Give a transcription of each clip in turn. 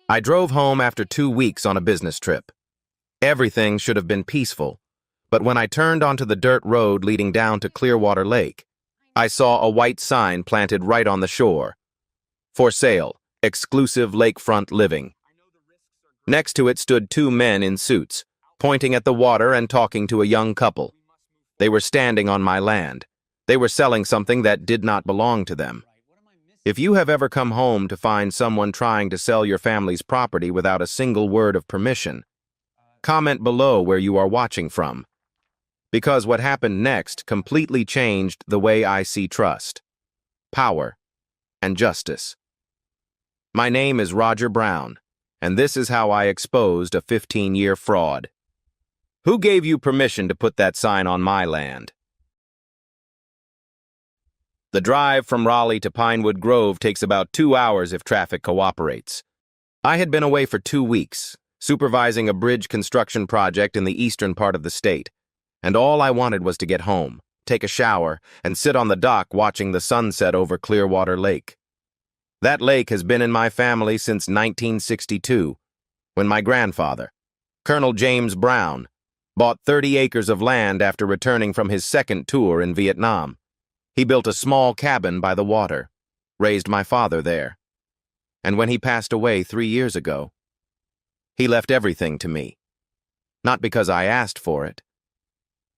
I drove home after 2 weeks on a business trip. Everything should have been peaceful, but when I turned onto the dirt road leading down to Clearwater Lake, I saw a white sign planted right on the shore. For sale, exclusive lakefront living. Next to it stood two men in suits, pointing at the water and talking to a young couple. They were standing on my land. They were selling something that did not belong to them. If you have ever come home to find someone trying to sell your family's property without a single word of permission, comment below where you are watching from. Because what happened next completely changed the way I see trust, power, and justice. My name is Roger Brown, and this is how I exposed a 15-year fraud. Who gave you permission to put that sign on my land? The drive from Raleigh to Pinewood Grove takes about 2 hours if traffic cooperates. I had been away for 2 weeks, supervising a bridge construction project in the eastern part of the state, and all I wanted was to get home, take a shower, and sit on the dock watching the sunset over Clearwater Lake. That lake has been in my family since 1962, when my grandfather, Colonel James Brown, bought 30 acres of land after returning from his second tour in Vietnam. He built a small cabin by the water, raised my father there, and when he passed away 3 years ago, he left everything to me. Not because I asked for it,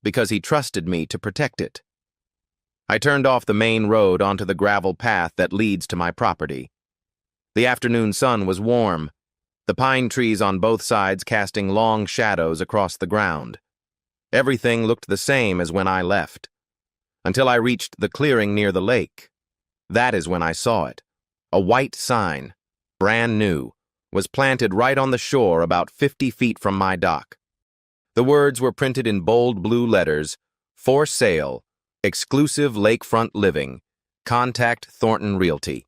because he trusted me to protect it. I turned off the main road onto the gravel path that leads to my property. The afternoon sun was warm, the pine trees on both sides casting long shadows across the ground. Everything looked the same as when I left, until I reached the clearing near the lake. That is when I saw it. A white sign, brand new, was planted right on the shore about 50 feet from my dock. The words were printed in bold blue letters, "For sale, exclusive lakefront living, contact Thornton Realty."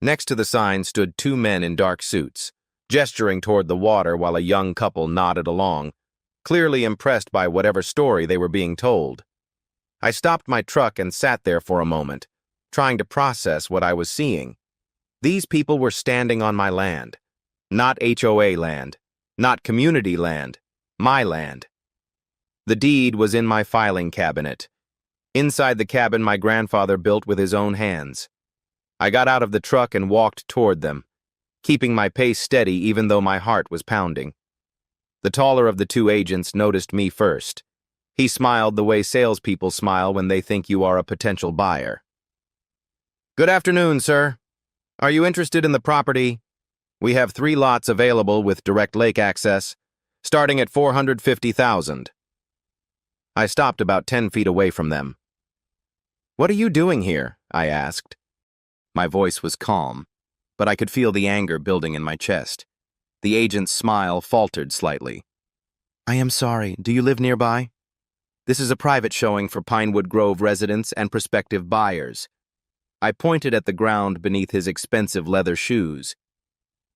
Next to the sign stood two men in dark suits, gesturing toward the water while a young couple nodded along, clearly impressed by whatever story they were being told. I stopped my truck and sat there for a moment, trying to process what I was seeing. These people were standing on my land. Not HOA land, not community land, my land. The deed was in my filing cabinet. Inside the cabin my grandfather built with his own hands. I got out of the truck and walked toward them, keeping my pace steady even though my heart was pounding. The taller of the two agents noticed me first. He smiled the way salespeople smile when they think you are a potential buyer. "Good afternoon, sir. Are you interested in the property? We have 3 lots available with direct lake access, starting at $450,000. I stopped about 10 feet away from them. "What are you doing here?" I asked. My voice was calm, but I could feel the anger building in my chest. The agent's smile faltered slightly. "I am sorry. Do you live nearby? This is a private showing for Pinewood Grove residents and prospective buyers." I pointed at the ground beneath his expensive leather shoes.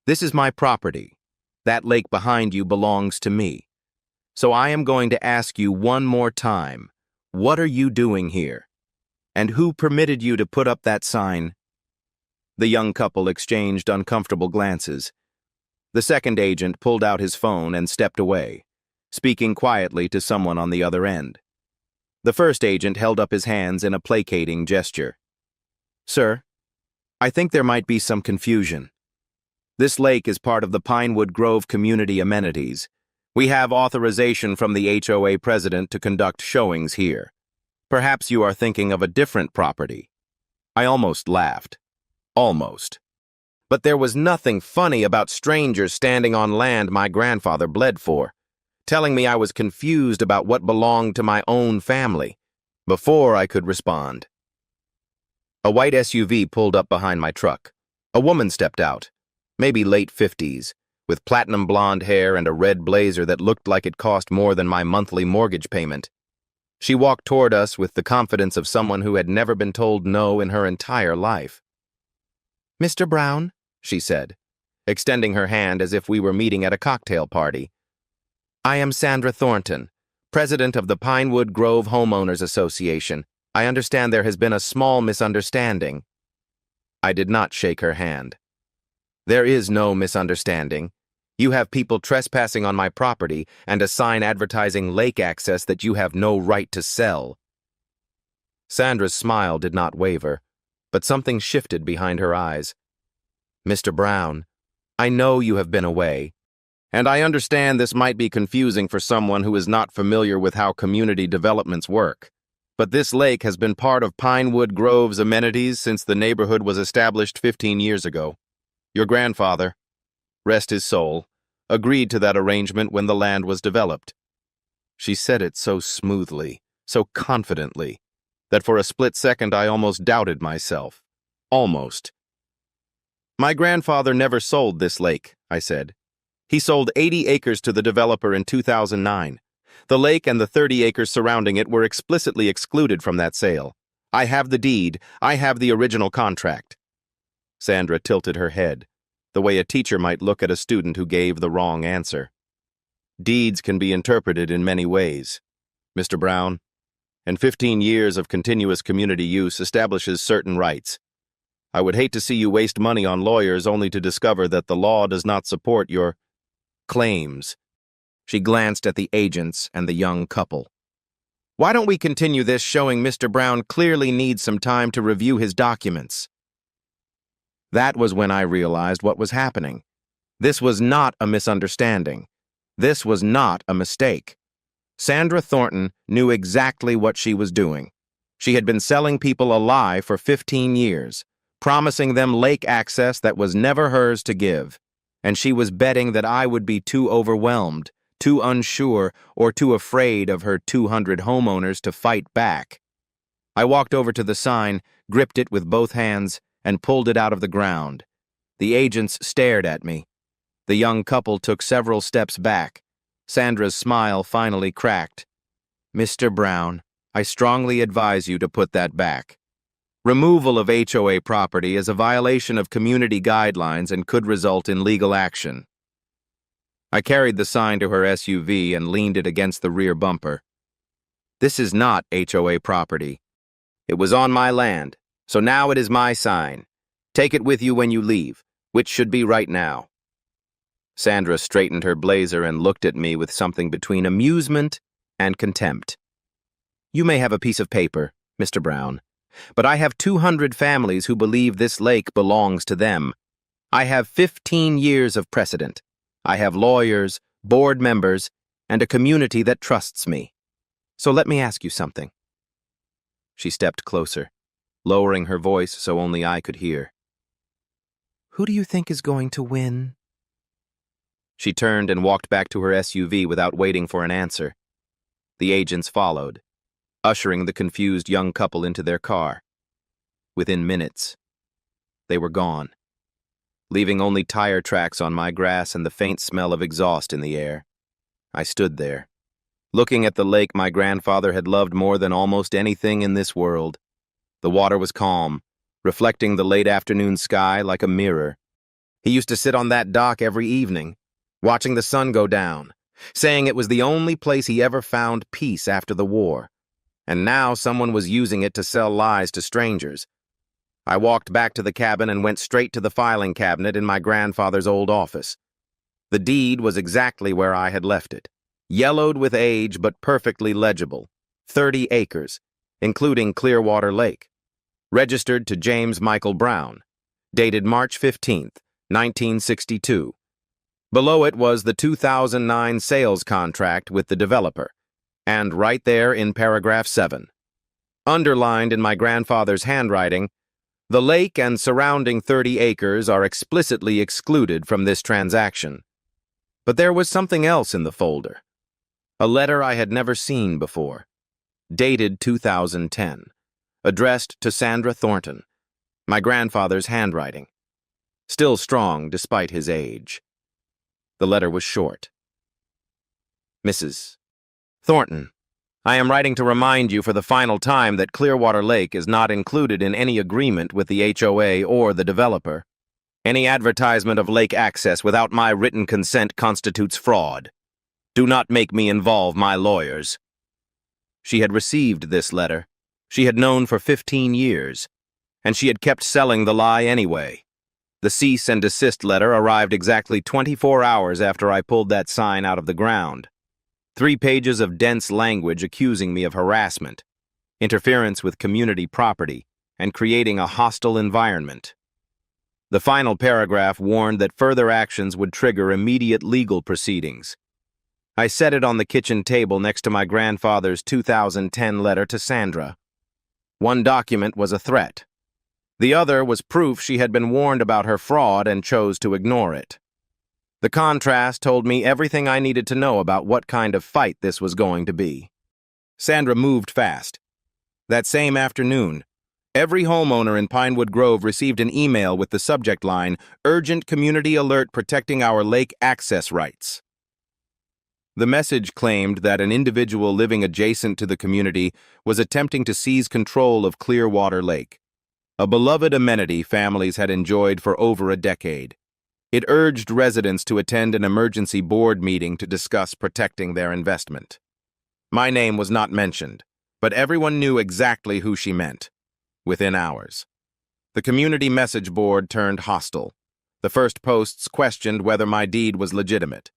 "This is my property. That lake behind you belongs to me. So I am going to ask you one more time, what are you doing here? And who permitted you to put up that sign?" The young couple exchanged uncomfortable glances. The second agent pulled out his phone and stepped away, speaking quietly to someone on the other end. The first agent held up his hands in a placating gesture. "Sir, I think there might be some confusion. This lake is part of the Pinewood Grove community amenities. We have authorization from the HOA president to conduct showings here. Perhaps you are thinking of a different property." I almost laughed. Almost. But there was nothing funny about strangers standing on land my grandfather bled for, telling me I was confused about what belonged to my own family, before I could respond. A white SUV pulled up behind my truck. A woman stepped out, maybe late 50s, with platinum blonde hair and a red blazer that looked like it cost more than my monthly mortgage payment. She walked toward us with the confidence of someone who had never been told no in her entire life. "Mr. Brown," she said, extending her hand as if we were meeting at a cocktail party. "I am Sandra Thornton, president of the Pinewood Grove Homeowners Association. I understand there has been a small misunderstanding." I did not shake her hand. There is no misunderstanding. You have people trespassing on my property and a sign advertising lake access that you have no right to sell. Sandra's smile did not waver, but something shifted behind her eyes. Mr. Brown, I know you have been away, and I understand this might be confusing for someone who is not familiar with how community developments work. But this lake has been part of Pinewood Grove's amenities since the neighborhood was established 15 years ago. Your grandfather, rest his soul, agreed to that arrangement when the land was developed. She said it so smoothly, so confidently, that for a split second I almost doubted myself. Almost. My grandfather never sold this lake, I said. He sold 80 acres to the developer in 2009. The lake and the 30 acres surrounding it were explicitly excluded from that sale. I have the deed. I have the original contract. Sandra tilted her head, the way a teacher might look at a student who gave the wrong answer. Deeds can be interpreted in many ways, Mr. Brown, and 15 years of continuous community use establishes certain rights. I would hate to see you waste money on lawyers only to discover that the law does not support your claims. She glanced at the agents and the young couple. Why don't we continue this, showing Mr. Brown clearly needs some time to review his documents? That was when I realized what was happening. This was not a misunderstanding. This was not a mistake. Sandra Thornton knew exactly what she was doing. She had been selling people a lie for 15 years, promising them lake access that was never hers to give. And she was betting that I would be too overwhelmed, too unsure, or too afraid of her 200 homeowners to fight back. I walked over to the sign, gripped it with both hands, and pulled it out of the ground. The agents stared at me. The young couple took several steps back. Sandra's smile finally cracked. Mr. Brown, I strongly advise you to put that back. Removal of HOA property is a violation of community guidelines and could result in legal action. I carried the sign to her SUV and leaned it against the rear bumper. This is not HOA property. It was on my land, so now it is my sign. Take it with you when you leave, which should be right now. Sandra straightened her blazer and looked at me with something between amusement and contempt. You may have a piece of paper, Mr. Brown, but I have 200 families who believe this lake belongs to them. I have 15 years of precedent. I have lawyers, board members, and a community that trusts me. So let me ask you something. She stepped closer, lowering her voice so only I could hear. Who do you think is going to win? She turned and walked back to her SUV without waiting for an answer. The agents followed, ushering the confused young couple into their car. Within minutes, they were gone, leaving only tire tracks on my grass and the faint smell of exhaust in the air. I stood there, looking at the lake my grandfather had loved more than almost anything in this world. The water was calm, reflecting the late afternoon sky like a mirror. He used to sit on that dock every evening, watching the sun go down, saying it was the only place he ever found peace after the war. And now someone was using it to sell lies to strangers. I walked back to the cabin and went straight to the filing cabinet in my grandfather's old office. The deed was exactly where I had left it, yellowed with age but perfectly legible, 30 acres, including Clearwater Lake, registered to James Michael Brown, dated March 15th, 1962. Below it was the 2009 sales contract with the developer, and right there in paragraph 7, underlined in my grandfather's handwriting, the lake and surrounding 30 acres are explicitly excluded from this transaction. But there was something else in the folder, a letter I had never seen before, dated 2010, addressed to Sandra Thornton, my grandfather's handwriting, still strong despite his age. The letter was short. Mrs. Thornton, I am writing to remind you for the final time that Clearwater Lake is not included in any agreement with the HOA or the developer. Any advertisement of lake access without my written consent constitutes fraud. Do not make me involve my lawyers. She had received this letter. She had known for 15 years, and she had kept selling the lie anyway. The cease and desist letter arrived exactly 24 hours after I pulled that sign out of the ground. 3 pages of dense language accusing me of harassment, interference with community property, and creating a hostile environment. The final paragraph warned that further actions would trigger immediate legal proceedings. I set it on the kitchen table next to my grandfather's 2010 letter to Sandra. One document was a threat. The other was proof she had been warned about her fraud and chose to ignore it. The contrast told me everything I needed to know about what kind of fight this was going to be. Sandra moved fast. That same afternoon, every homeowner in Pinewood Grove received an email with the subject line, "Urgent Community Alert Protecting Our Lake Access Rights." The message claimed that an individual living adjacent to the community was attempting to seize control of Clearwater Lake, a beloved amenity families had enjoyed for over a decade. It urged residents to attend an emergency board meeting to discuss protecting their investment. My name was not mentioned, but everyone knew exactly who she meant. Within hours, the community message board turned hostile. The first posts questioned whether my deed was legitimate.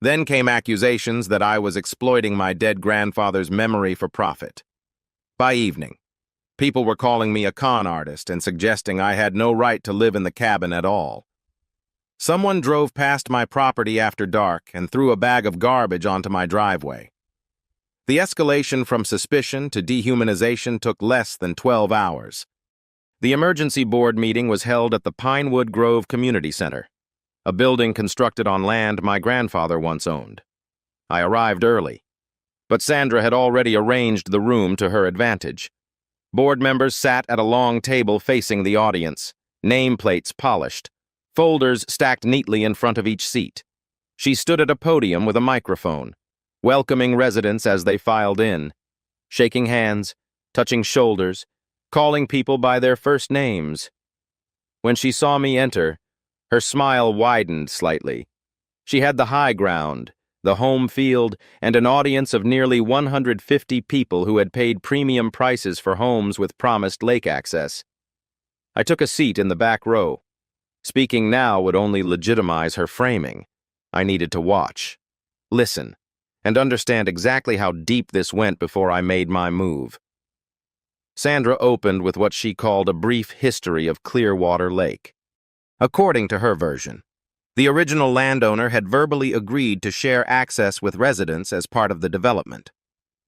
Then came accusations that I was exploiting my dead grandfather's memory for profit. By evening, people were calling me a con artist and suggesting I had no right to live in the cabin at all. Someone drove past my property after dark and threw a bag of garbage onto my driveway. The escalation from suspicion to dehumanization took less than 12 hours. The emergency board meeting was held at the Pinewood Grove Community Center, a building constructed on land my grandfather once owned. I arrived early, but Sandra had already arranged the room to her advantage. Board members sat at a long table facing the audience, nameplates polished, folders stacked neatly in front of each seat. She stood at a podium with a microphone, welcoming residents as they filed in, shaking hands, touching shoulders, calling people by their first names. When she saw me enter, her smile widened slightly. She had the high ground, the home field, and an audience of nearly 150 people who had paid premium prices for homes with promised lake access. I took a seat in the back row. Speaking now would only legitimize her framing. I needed to watch, listen, and understand exactly how deep this went before I made my move. Sandra opened with what she called a brief history of Clearwater Lake. According to her version, the original landowner had verbally agreed to share access with residents as part of the development.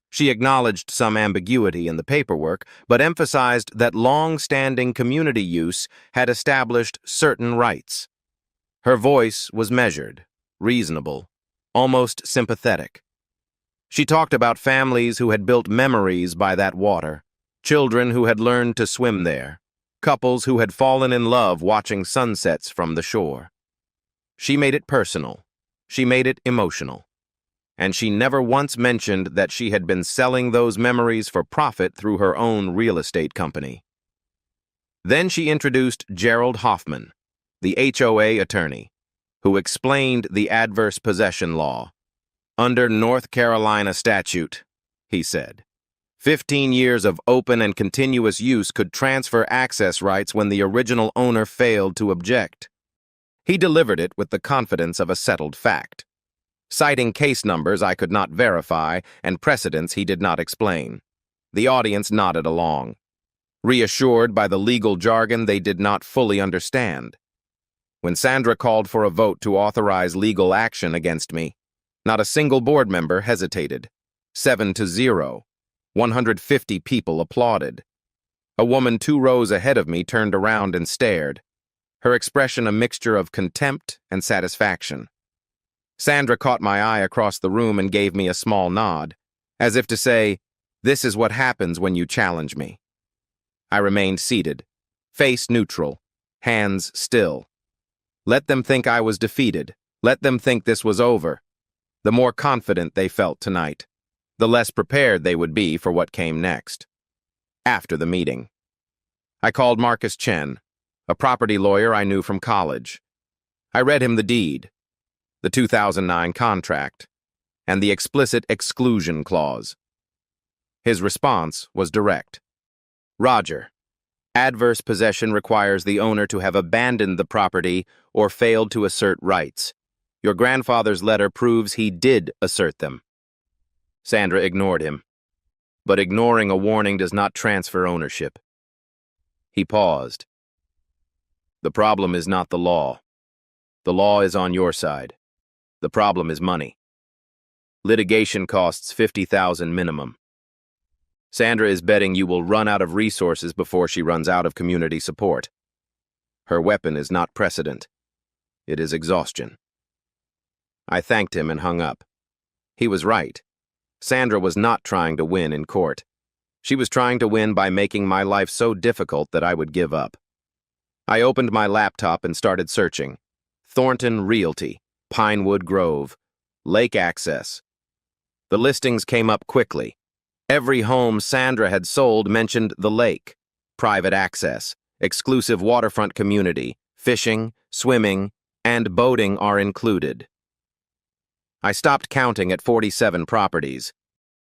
She acknowledged some ambiguity in the paperwork, but emphasized that long-standing community use had established certain rights. Her voice was measured, reasonable, almost sympathetic. She talked about families who had built memories by that water, children who had learned to swim there, couples who had fallen in love watching sunsets from the shore. She made it personal. She made it emotional. And she never once mentioned that she had been selling those memories for profit through her own real estate company. Then she introduced Gerald Hoffman, the HOA attorney, who explained the adverse possession law. Under North Carolina statute, he said, 15 years of open and continuous use could transfer access rights when the original owner failed to object. He delivered it with the confidence of a settled fact, citing case numbers I could not verify and precedents he did not explain. The audience nodded along, reassured by the legal jargon they did not fully understand. When Sandra called for a vote to authorize legal action against me, not a single board member hesitated. 7-0. 150 people applauded. A woman 2 rows ahead of me turned around and stared, her expression a mixture of contempt and satisfaction. Sandra caught my eye across the room and gave me a small nod, as if to say, "This is what happens when you challenge me." I remained seated, face neutral, hands still. Let them think I was defeated. Let them think this was over. The more confident they felt tonight, the less prepared they would be for what came next. After the meeting, I called Marcus Chen, a property lawyer I knew from college. I read him the deed, the 2009 contract, and the explicit exclusion clause. His response was direct. "Roger, Adverse possession requires the owner to have abandoned the property or failed to assert rights. Your grandfather's letter proves he did assert them. Sandra ignored him. But ignoring a warning does not transfer ownership. He paused. The problem is not the law. The law is on your side. The problem is money. Litigation costs $50,000 minimum. Sandra is betting you will run out of resources before she runs out of community support. Her weapon is not precedent. It is exhaustion. I thanked him and hung up. He was right. Sandra was not trying to win in court. She was trying to win by making my life so difficult that I would give up. I opened my laptop and started searching. Thornton Realty, Pinewood Grove, Lake Access. The listings came up quickly. Every home Sandra had sold mentioned the lake, private access, exclusive waterfront community, fishing, swimming, and boating are included. I stopped counting at 47 properties.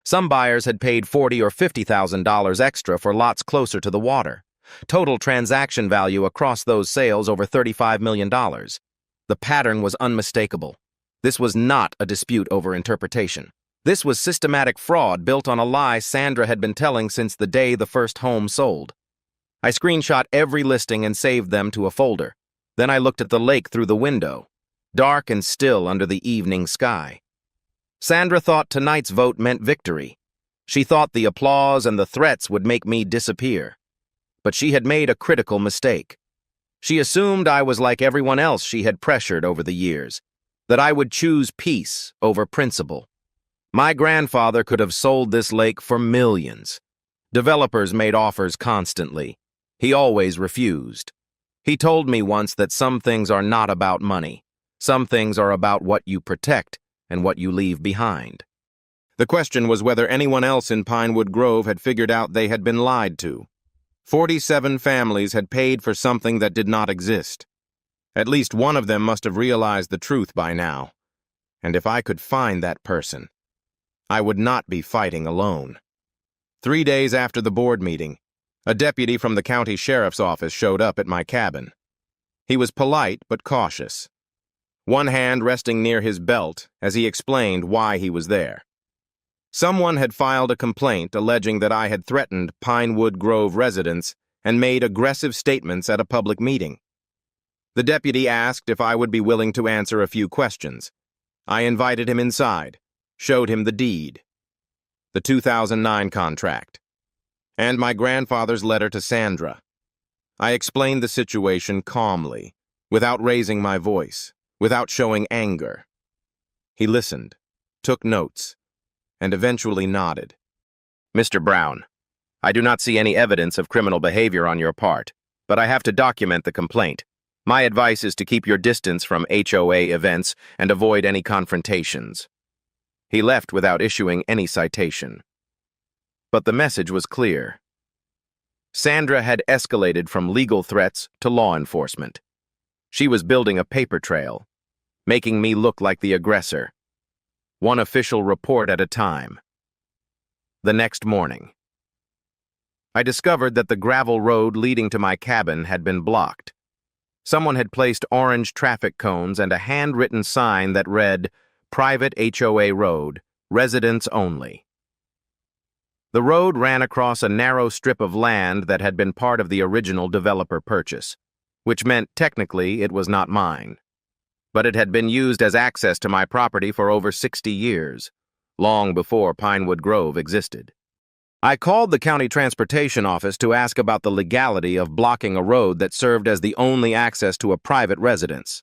Some buyers had paid $40,000 or $50,000 extra for lots closer to the water. Total transaction value across those sales over $35 million. The pattern was unmistakable. This was not a dispute over interpretation. This was systematic fraud built on a lie Sandra had been telling since the day the first home sold. I screenshot every listing and saved them to a folder. Then I looked at the lake through the window, dark and still under the evening sky. Sandra thought tonight's vote meant victory. She thought the applause and the threats would make me disappear. But she had made a critical mistake. She assumed I was like everyone else she had pressured over the years, that I would choose peace over principle. My grandfather could have sold this lake for millions. Developers made offers constantly. He always refused. He told me once that some things are not about money. Some things are about what you protect and what you leave behind. The question was whether anyone else in Pinewood Grove had figured out they had been lied to. 47 families had paid for something that did not exist. At least one of them must have realized the truth by now. And if I could find that person, I would not be fighting alone. 3 days after the board meeting, a deputy from the county sheriff's office showed up at my cabin. He was polite but cautious, one hand resting near his belt as he explained why he was there. Someone had filed a complaint alleging that I had threatened Pinewood Grove residents and made aggressive statements at a public meeting. The deputy asked if I would be willing to answer a few questions. I invited him inside, showed him the deed, the 2009 contract, and my grandfather's letter to Sandra. I explained the situation calmly, without raising my voice, without showing anger. He listened, took notes, and eventually nodded. Mr. Brown, I do not see any evidence of criminal behavior on your part, but I have to document the complaint. My advice is to keep your distance from HOA events and avoid any confrontations. He left without issuing any citation. But the message was clear. Sandra had escalated from legal threats to law enforcement. She was building a paper trail, making me look like the aggressor, one official report at a time. The next morning, I discovered that the gravel road leading to my cabin had been blocked. Someone had placed orange traffic cones and a handwritten sign that read, "Private HOA Road, Residents Only." The road ran across a narrow strip of land that had been part of the original developer purchase, which meant technically it was not mine. But it had been used as access to my property for over 60 years, long before Pinewood Grove existed. I called the county transportation office to ask about the legality of blocking a road that served as the only access to a private residence.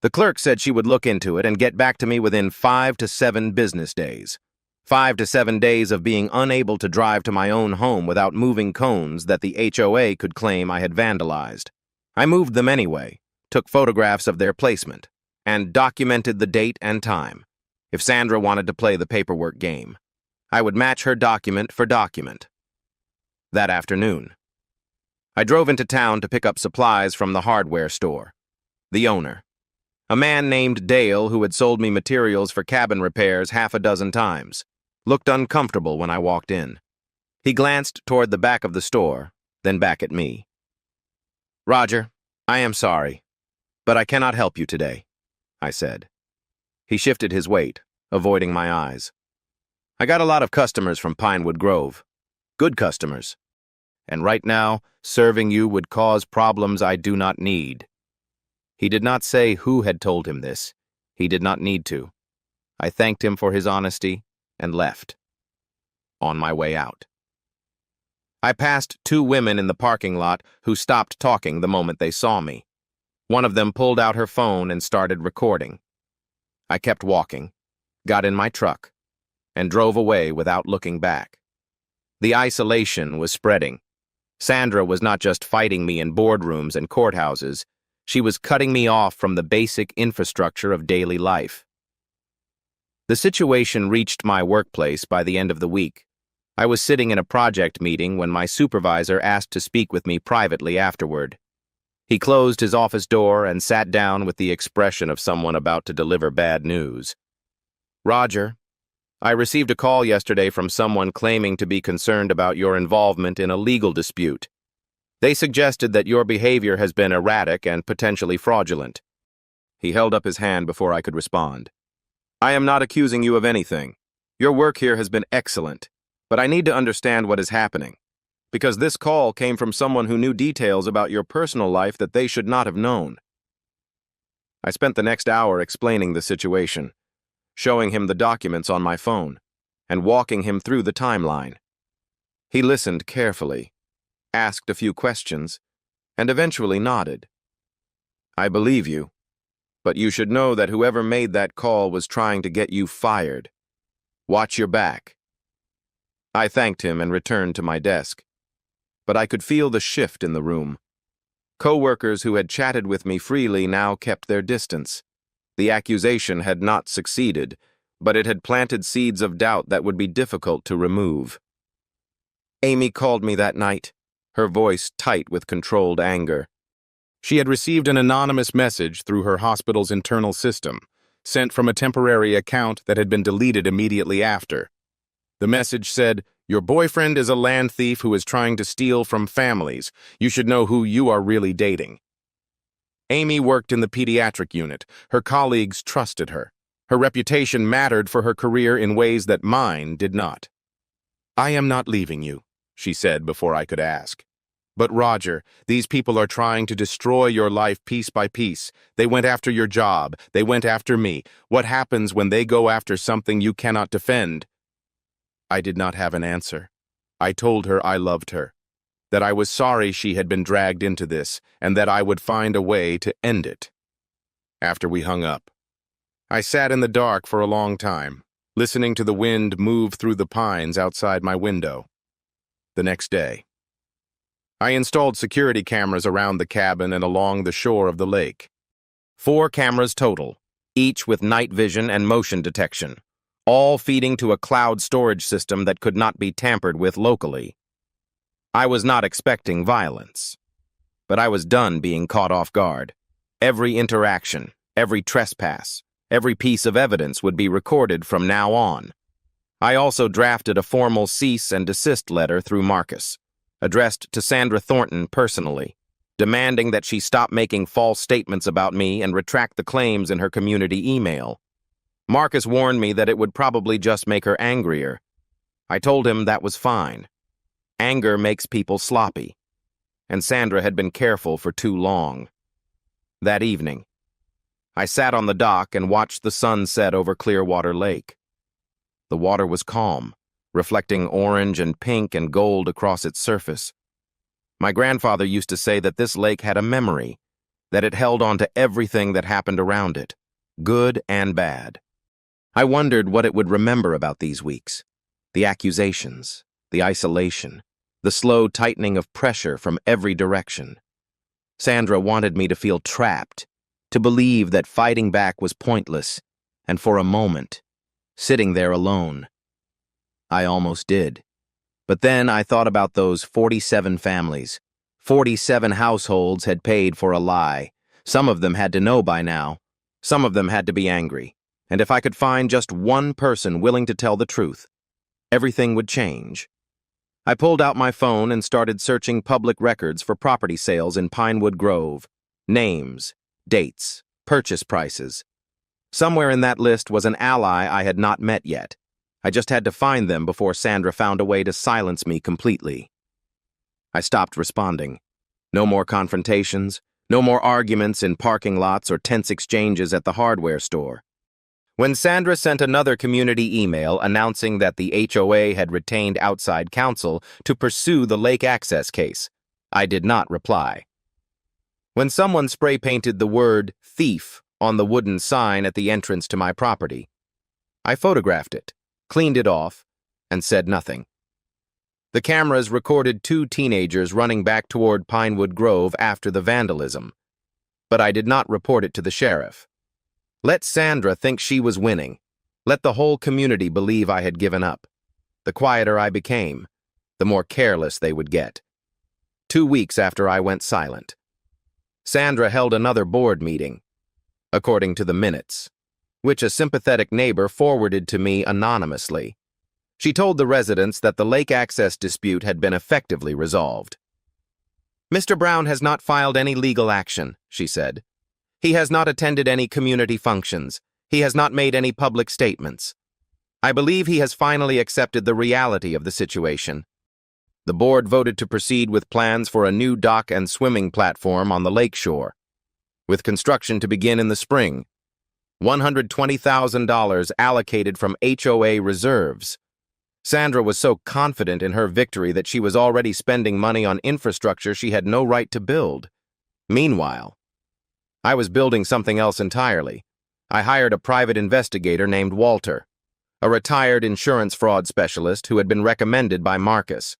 The clerk said she would look into it and get back to me within 5 to 7 business days. 5 to 7 days of being unable to drive to my own home without moving cones that the HOA could claim I had vandalized. I moved them anyway, took photographs of their placement, and documented the date and time. If Sandra wanted to play the paperwork game, I would match her document for document. That afternoon, I drove into town to pick up supplies from the hardware store. The owner, a man named Dale who had sold me materials for cabin repairs half a dozen times, looked uncomfortable when I walked in. He glanced toward the back of the store, then back at me. "Roger, I am sorry, but I cannot help you today," I said. He shifted his weight, avoiding my eyes. "I got a lot of customers from Pinewood Grove. Good customers. And right now, serving you would cause problems I do not need." He did not say who had told him this. He did not need to. I thanked him for his honesty and left. On my way out, I passed two women in the parking lot who stopped talking the moment they saw me. One of them pulled out her phone and started recording. I kept walking, got in my truck, and drove away without looking back. The isolation was spreading. Sandra was not just fighting me in boardrooms and courthouses, she was cutting me off from the basic infrastructure of daily life. The situation reached my workplace by the end of the week. I was sitting in a project meeting when my supervisor asked to speak with me privately afterward. He closed his office door and sat down with the expression of someone about to deliver bad news. "Roger, I received a call yesterday from someone claiming to be concerned about your involvement in a legal dispute. They suggested that your behavior has been erratic and potentially fraudulent." He held up his hand before I could respond. "I am not accusing you of anything. Your work here has been excellent, but I need to understand what is happening, because this call came from someone who knew details about your personal life that they should not have known." I spent the next hour explaining the situation, showing him the documents on my phone, and walking him through the timeline. He listened carefully, asked a few questions, and eventually nodded. "I believe you, but you should know that whoever made that call was trying to get you fired. Watch your back." I thanked him and returned to my desk, but I could feel the shift in the room. Co-workers who had chatted with me freely now kept their distance. The accusation had not succeeded, but it had planted seeds of doubt that would be difficult to remove. Amy called me that night, her voice tight with controlled anger. She had received an anonymous message through her hospital's internal system, sent from a temporary account that had been deleted immediately after. The message said, "Your boyfriend is a land thief who is trying to steal from families. You should know who you are really dating." Amy worked in the pediatric unit. Her colleagues trusted her. Her reputation mattered for her career in ways that mine did not. "I am not leaving you," she said before I could ask. "But Roger, these people are trying to destroy your life piece by piece. They went after your job. They went after me. What happens when they go after something you cannot defend?" I did not have an answer. I told her I loved her, that I was sorry she had been dragged into this, and that I would find a way to end it. After we hung up, I sat in the dark for a long time, listening to the wind move through the pines outside my window. The next day, I installed security cameras around the cabin and along the shore of the lake. 4 cameras total, each with night vision and motion detection, all feeding to a cloud storage system that could not be tampered with locally. I was not expecting violence, but I was done being caught off guard. Every interaction, every trespass, every piece of evidence would be recorded from now on. I also drafted a formal cease and desist letter through Marcus, addressed to Sandra Thornton personally, demanding that she stop making false statements about me and retract the claims in her community email. Marcus warned me that it would probably just make her angrier. I told him that was fine. Anger makes people sloppy, and Sandra had been careful for too long. That evening, I sat on the dock and watched the sun set over Clearwater Lake. The water was calm, reflecting orange and pink and gold across its surface. My grandfather used to say that this lake had a memory, that it held on to everything that happened around it, good and bad. I wondered what it would remember about these weeks. The accusations, the isolation, the slow tightening of pressure from every direction. Sandra wanted me to feel trapped, to believe that fighting back was pointless, and for a moment, sitting there alone. I almost did. But then I thought about those 47 families. 47 households had paid for a lie. Some of them had to know by now. Some of them had to be angry. And if I could find just one person willing to tell the truth, everything would change. I pulled out my phone and started searching public records for property sales in Pinewood Grove. Names, dates, purchase prices. Somewhere in that list was an ally I had not met yet. I just had to find them before Sandra found a way to silence me completely. I stopped responding. No more confrontations, no more arguments in parking lots or tense exchanges at the hardware store. When Sandra sent another community email announcing that the HOA had retained outside counsel to pursue the lake access case, I did not reply. When someone spray-painted the word thief on the wooden sign at the entrance to my property, I photographed it, cleaned it off, and said nothing. The cameras recorded 2 teenagers running back toward Pinewood Grove after the vandalism, but I did not report it to the sheriff. Let Sandra think she was winning. Let the whole community believe I had given up. The quieter I became, the more careless they would get. 2 weeks after I went silent, Sandra held another board meeting, according to the minutes, which a sympathetic neighbor forwarded to me anonymously. She told the residents that the lake access dispute had been effectively resolved. "Mr. Brown has not filed any legal action," she said. "He has not attended any community functions. He has not made any public statements. I believe he has finally accepted the reality of the situation." The board voted to proceed with plans for a new dock and swimming platform on the lakeshore, with construction to begin in the spring. $120,000 allocated from HOA reserves. Sandra was so confident in her victory that she was already spending money on infrastructure she had no right to build. Meanwhile, I was building something else entirely. I hired a private investigator named Walter, a retired insurance fraud specialist who had been recommended by Marcus.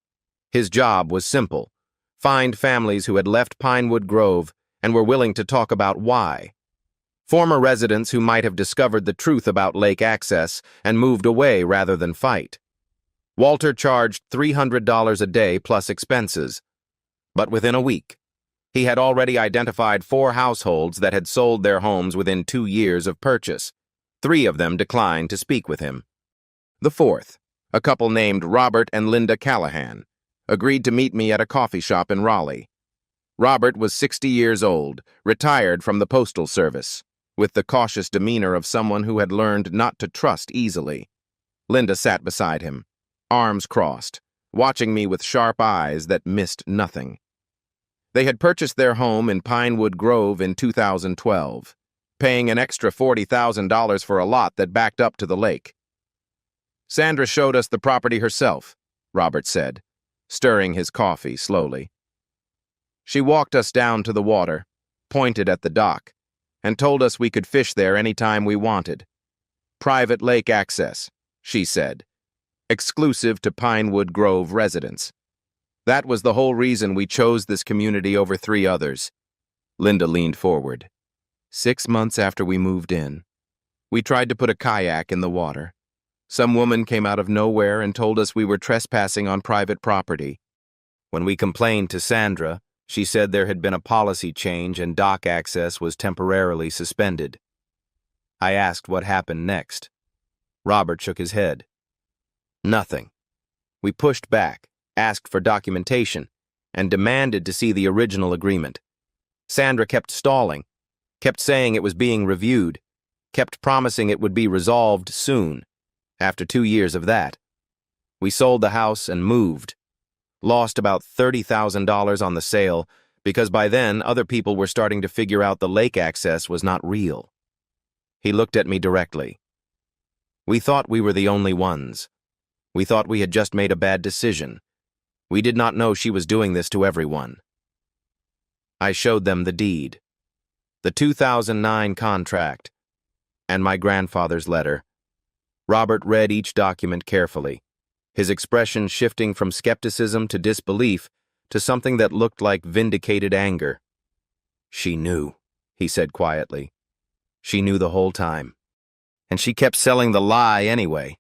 His job was simple: find families who had left Pinewood Grove and were willing to talk about why. Former residents who might have discovered the truth about lake access and moved away rather than fight. Walter charged $300 a day plus expenses, but within a week, he had already identified 4 households that had sold their homes within 2 years of purchase. 3 of them declined to speak with him. The 4th, a couple named Robert and Linda Callahan, agreed to meet me at a coffee shop in Raleigh. Robert was 60 years old, retired from the Postal Service, with the cautious demeanor of someone who had learned not to trust easily. Linda sat beside him, arms crossed, watching me with sharp eyes that missed nothing. They had purchased their home in Pinewood Grove in 2012, paying an extra $40,000 for a lot that backed up to the lake. "Sandra showed us the property herself," Robert said, stirring his coffee slowly. "She walked us down to the water, pointed at the dock, and told us we could fish there any time we wanted. Private lake access," she said, "exclusive to Pinewood Grove residents. That was the whole reason we chose this community over 3 others. Linda leaned forward. 6 months after we moved in, we tried to put a kayak in the water. Some woman came out of nowhere and told us we were trespassing on private property. When we complained to Sandra, she said there had been a policy change and dock access was temporarily suspended. I asked what happened next. Robert shook his head. Nothing. We pushed back, asked for documentation, and demanded to see the original agreement. Sandra kept stalling, kept saying it was being reviewed, kept promising it would be resolved soon. After 2 years of that, we sold the house and moved. Lost about $30,000 on the sale because by then other people were starting to figure out the lake access was not real. He looked at me directly. We thought we were the only ones. We thought we had just made a bad decision. We did not know she was doing this to everyone. I showed them the deed, the 2009 contract, and my grandfather's letter. Robert read each document carefully, his expression shifting from skepticism to disbelief to something that looked like vindicated anger. "She knew," he said quietly. "She knew the whole time. And she kept selling the lie anyway."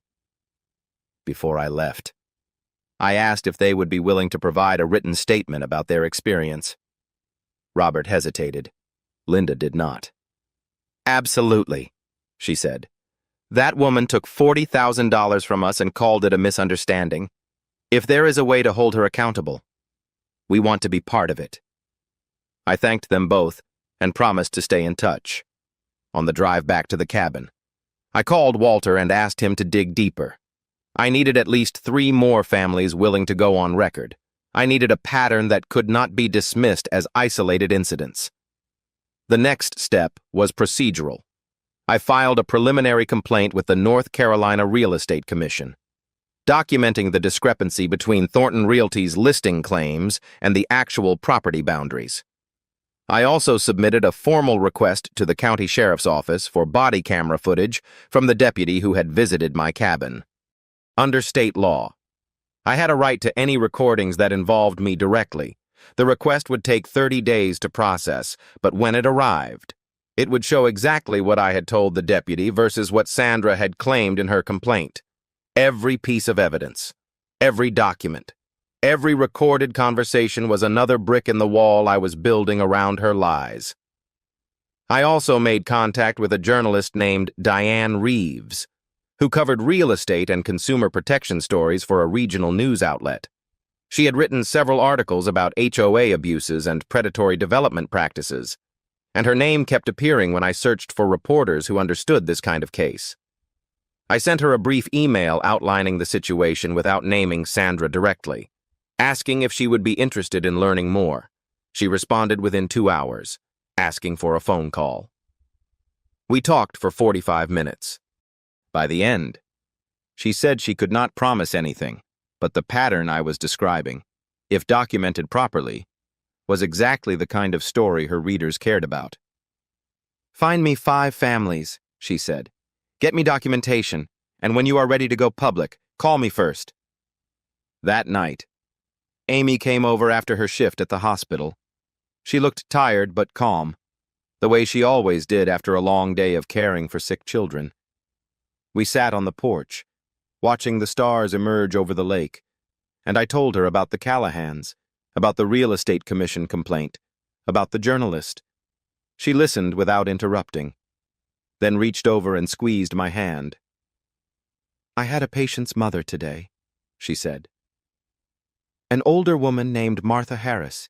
Before I left, I asked if they would be willing to provide a written statement about their experience. Robert hesitated. Linda did not. "Absolutely," she said. "That woman took $40,000 from us and called it a misunderstanding. If there is a way to hold her accountable, we want to be part of it. I thanked them both and promised to stay in touch. On the drive back to the cabin, I called Walter and asked him to dig deeper. I needed at least 3 more families willing to go on record. I needed a pattern that could not be dismissed as isolated incidents. The next step was procedural. I filed a preliminary complaint with the North Carolina Real Estate Commission, documenting the discrepancy between Thornton Realty's listing claims and the actual property boundaries. I also submitted a formal request to the county sheriff's office for body camera footage from the deputy who had visited my cabin. Under state law, I had a right to any recordings that involved me directly. The request would take 30 days to process, but when it arrived, it would show exactly what I had told the deputy versus what Sandra had claimed in her complaint. Every piece of evidence, every document, every recorded conversation was another brick in the wall I was building around her lies. I also made contact with a journalist named Diane Reeves, who covered real estate and consumer protection stories for a regional news outlet. She had written several articles about HOA abuses and predatory development practices, and her name kept appearing when I searched for reporters who understood this kind of case. I sent her a brief email outlining the situation without naming Sandra directly, asking if she would be interested in learning more. She responded within 2 hours, asking for a phone call. We talked for 45 minutes. By the end, she said she could not promise anything, but the pattern I was describing, if documented properly, was exactly the kind of story her readers cared about. "Find me 5 families," she said. "Get me documentation, and when you are ready to go public, call me first." That night, Amy came over after her shift at the hospital. She looked tired but calm, the way she always did after a long day of caring for sick children. We sat on the porch, watching the stars emerge over the lake, and I told her about the Callahans, about the Real Estate Commission complaint, about the journalist. She listened without interrupting, then reached over and squeezed my hand. "I had a patient's mother today," she said. "An older woman named Martha Harris.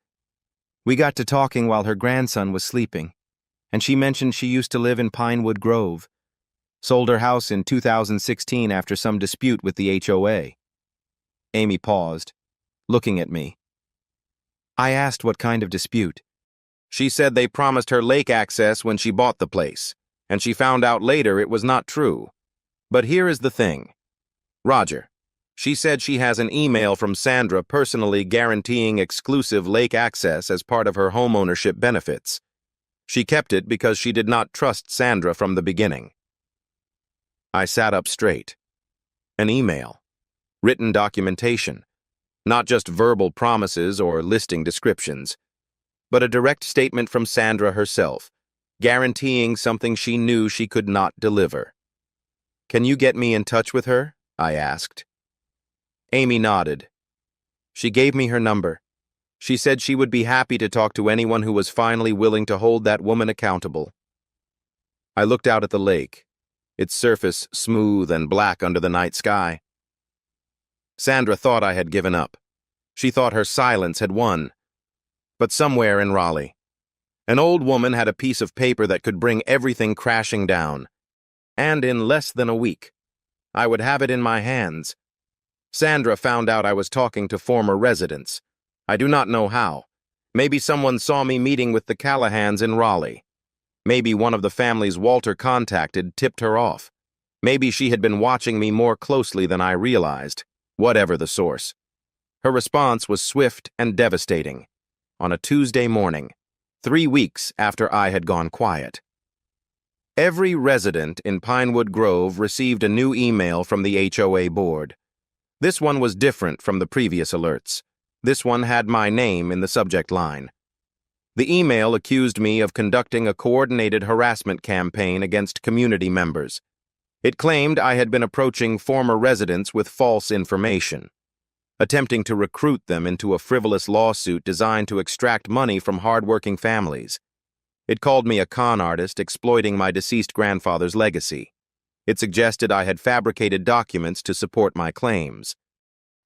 We got to talking while her grandson was sleeping, and she mentioned she used to live in Pinewood Grove, sold her house in 2016 after some dispute with the HOA. Amy paused, looking at me. I asked what kind of dispute. She said they promised her lake access when she bought the place, and she found out later it was not true. But here is the thing. Roger, she said she has an email from Sandra personally guaranteeing exclusive lake access as part of her homeownership benefits. She kept it because she did not trust Sandra from the beginning. I sat up straight. An email. Written documentation. Not just verbal promises or listing descriptions, but a direct statement from Sandra herself, guaranteeing something she knew she could not deliver. "Can you get me in touch with her?" I asked. Amy nodded. She gave me her number. She said she would be happy to talk to anyone who was finally willing to hold that woman accountable. I looked out at the lake, its surface smooth and black under the night sky. Sandra thought I had given up. She thought her silence had won. But somewhere in Raleigh, an old woman had a piece of paper that could bring everything crashing down. And in less than a week, I would have it in my hands. Sandra found out I was talking to former residents. I do not know how. Maybe someone saw me meeting with the Callahans in Raleigh. Maybe one of the families Walter contacted tipped her off. Maybe she had been watching me more closely than I realized. Whatever the source. Her response was swift and devastating. On a Tuesday morning, 3 weeks after I had gone quiet. Every resident in Pinewood Grove received a new email from the HOA board. This one was different from the previous alerts. This one had my name in the subject line. The email accused me of conducting a coordinated harassment campaign against community members. It claimed I had been approaching former residents with false information, attempting to recruit them into a frivolous lawsuit designed to extract money from hardworking families. It called me a con artist exploiting my deceased grandfather's legacy. It suggested I had fabricated documents to support my claims.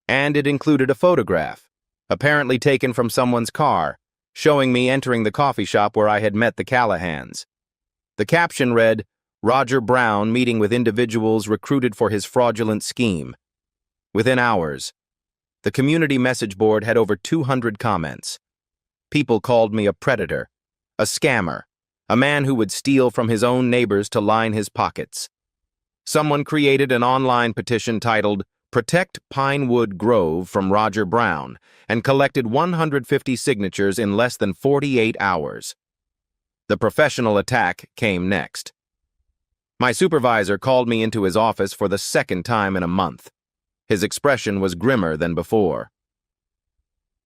And it included a photograph, apparently taken from someone's car, showing me entering the coffee shop where I had met the Callahans. The caption read, "Roger Brown meeting with individuals recruited for his fraudulent scheme." Within hours, the community message board had over 200 comments. People called me a predator, a scammer, a man who would steal from his own neighbors to line his pockets. Someone created an online petition titled, "Protect Pinewood Grove from Roger Brown," and collected 150 signatures in less than 48 hours. The professional attack came next. My supervisor called me into his office for the second time in a month. His expression was grimmer than before.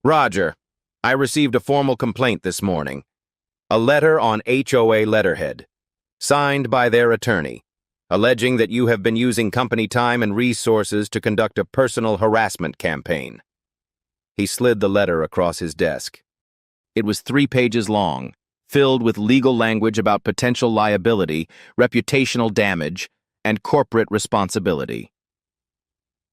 "Roger, I received a formal complaint this morning. A letter on HOA letterhead, signed by their attorney, alleging that you have been using company time and resources to conduct a personal harassment campaign." He slid the letter across his desk. It was 3 pages long, filled with legal language about potential liability, reputational damage, and corporate responsibility.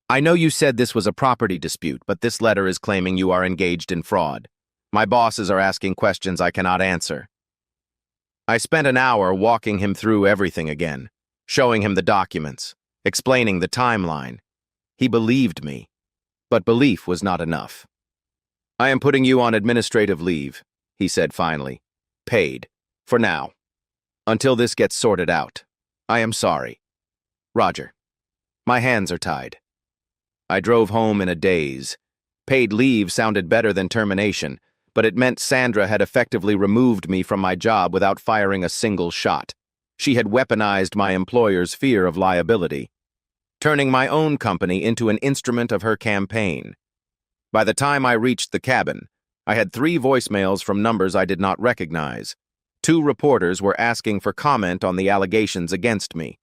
"I know you said this was a property dispute, but this letter is claiming you are engaged in fraud. My bosses are asking questions I cannot answer." I spent an hour walking him through everything again, showing him the documents, explaining the timeline. He believed me, but belief was not enough. "I am putting you on administrative leave," he said finally. "Paid. For now. Until this gets sorted out. I am sorry. Roger." My hands are tied. I drove home in a daze. Paid leave sounded better than termination, but it meant Sandra had effectively removed me from my job without firing a single shot. She had weaponized my employer's fear of liability, turning my own company into an instrument of her campaign. By the time I reached the cabin, I had 3 voicemails from numbers I did not recognize. 2 reporters were asking for comment on the allegations against me.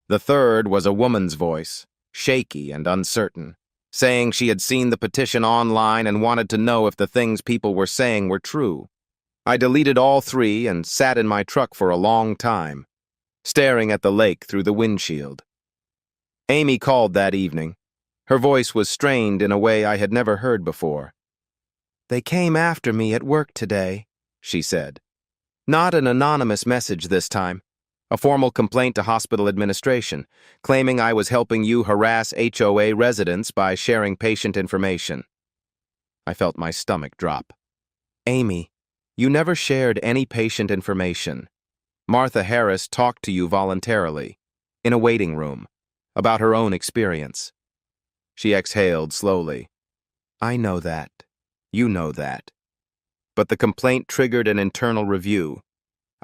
The third was a woman's voice, shaky and uncertain, saying she had seen the petition online and wanted to know if the things people were saying were true. I deleted all 3 and sat in my truck for a long time, staring at the lake through the windshield. Amy called that evening. Her voice was strained in a way I had never heard before. "They came after me at work today," she said. Not an anonymous message this time. A formal complaint to hospital administration, claiming I was helping you harass HOA residents by sharing patient information. I felt my stomach drop. "Amy, you never shared any patient information. Martha Harris talked to you voluntarily, in a waiting room, about her own experience." She exhaled slowly. "I know that. You know that." But the complaint triggered an internal review.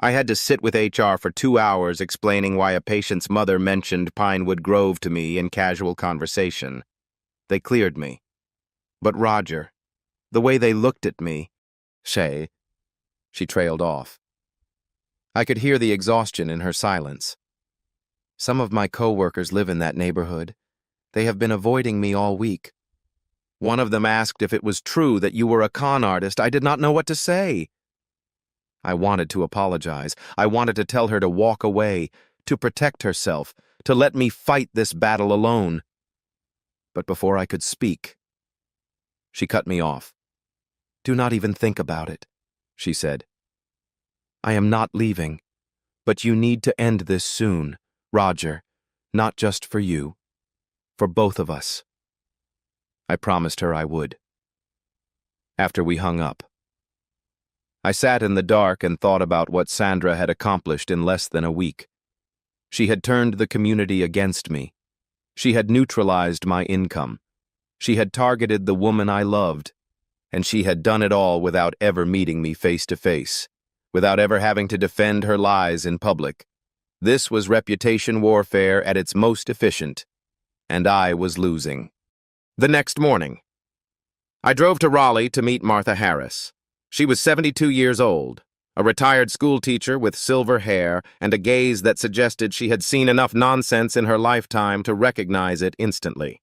I had to sit with HR for 2 hours explaining why a patient's mother mentioned Pinewood Grove to me in casual conversation. They cleared me. But Roger, the way they looked at me, Shay, she trailed off. I could hear the exhaustion in her silence. "Some of my coworkers live in that neighborhood. They have been avoiding me all week. One of them asked if it was true that you were a con artist. I did not know what to say." I wanted to apologize. I wanted to tell her to walk away, to protect herself, to let me fight this battle alone. But before I could speak, she cut me off. "Do not even think about it," she said. "I am not leaving, but you need to end this soon, Roger, not just for you, for both of us." I promised her I would. After we hung up, I sat in the dark and thought about what Sandra had accomplished in less than a week. She had turned the community against me. She had neutralized my income. She had targeted the woman I loved. And she had done it all without ever meeting me face to face, without ever having to defend her lies in public. This was reputation warfare at its most efficient, and I was losing. The next morning, I drove to Raleigh to meet Martha Harris. She was 72 years old, a retired school teacher with silver hair and a gaze that suggested she had seen enough nonsense in her lifetime to recognize it instantly.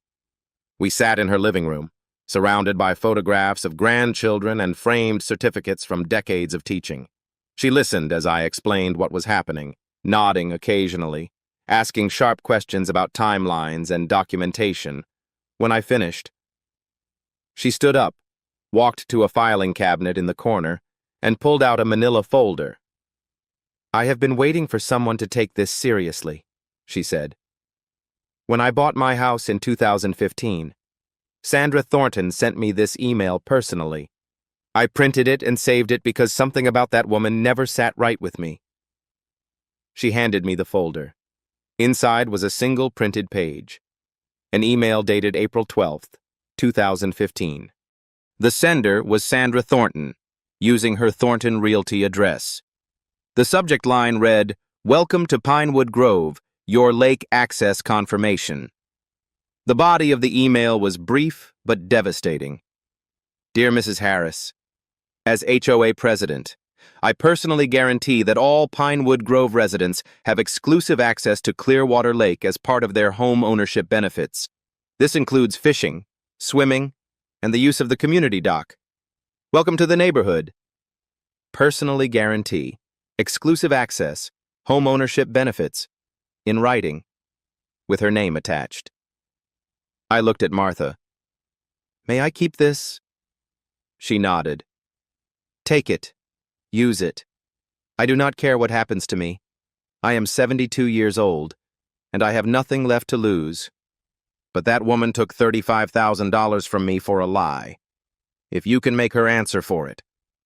We sat in her living room, surrounded by photographs of grandchildren and framed certificates from decades of teaching. She listened as I explained what was happening, nodding occasionally, asking sharp questions about timelines and documentation. When I finished, She stood up, walked to a filing cabinet in the corner, and pulled out a manila folder. "I have been waiting for someone to take this seriously," she said. "When I bought my house in 2015, Sandra Thornton sent me this email personally. I printed it and saved it because something about that woman never sat right with me." She handed me the folder. Inside was a single printed page. An email dated April 12th, 2015. The sender was Sandra Thornton, using her Thornton Realty address. The subject line read, "Welcome to Pinewood Grove, your lake access confirmation." The body of the email was brief but devastating. "Dear Mrs. Harris, as HOA president, I personally guarantee that all Pinewood Grove residents have exclusive access to Clearwater Lake as part of their home ownership benefits. This includes fishing, swimming, and the use of the community dock. Welcome to the neighborhood. Personally guarantee, exclusive access, home ownership benefits," in writing, with her name attached. I looked at Martha. "May I keep this?" She nodded. "Take it. Use it. I do not care what happens to me. I am 72 years old, and I have nothing left to lose. But that woman took $35,000 from me for a lie. If you can make her answer for it,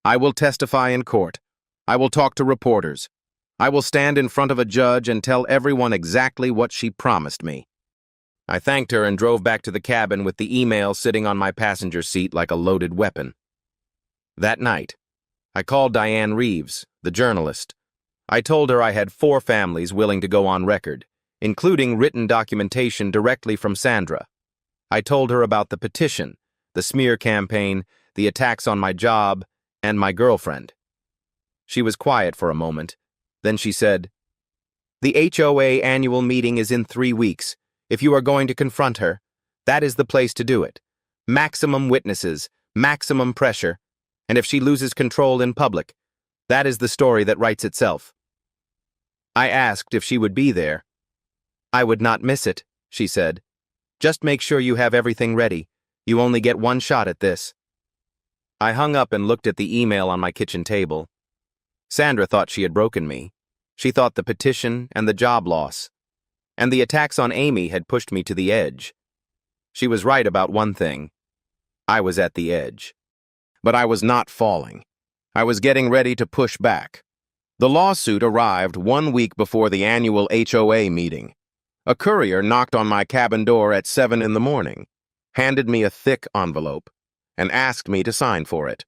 I will testify in court. I will talk to reporters. I will stand in front of a judge and tell everyone exactly what she promised me." I thanked her and drove back to the cabin with the email sitting on my passenger seat like a loaded weapon. That night, I called Diane Reeves, the journalist. I told her I had 4 families willing to go on record, including written documentation directly from Sandra. I told her about the petition, the smear campaign, the attacks on my job, and my girlfriend. She was quiet for a moment. Then she said, "The HOA annual meeting is in 3 weeks. If you are going to confront her, that is the place to do it. Maximum witnesses, maximum pressure, and if she loses control in public, that is the story that writes itself." I asked if she would be there. "I would not miss it," she said. "Just make sure you have everything ready. You only get one shot at this." I hung up and looked at the email on my kitchen table. Sandra thought she had broken me. She thought the petition and the job loss. And the attacks on Amy had pushed me to the edge. She was right about one thing. I was at the edge. But I was not falling. I was getting ready to push back. The lawsuit arrived 1 week before the annual HOA meeting. A courier knocked on my cabin door at 7 in the morning, handed me a thick envelope, and asked me to sign for it.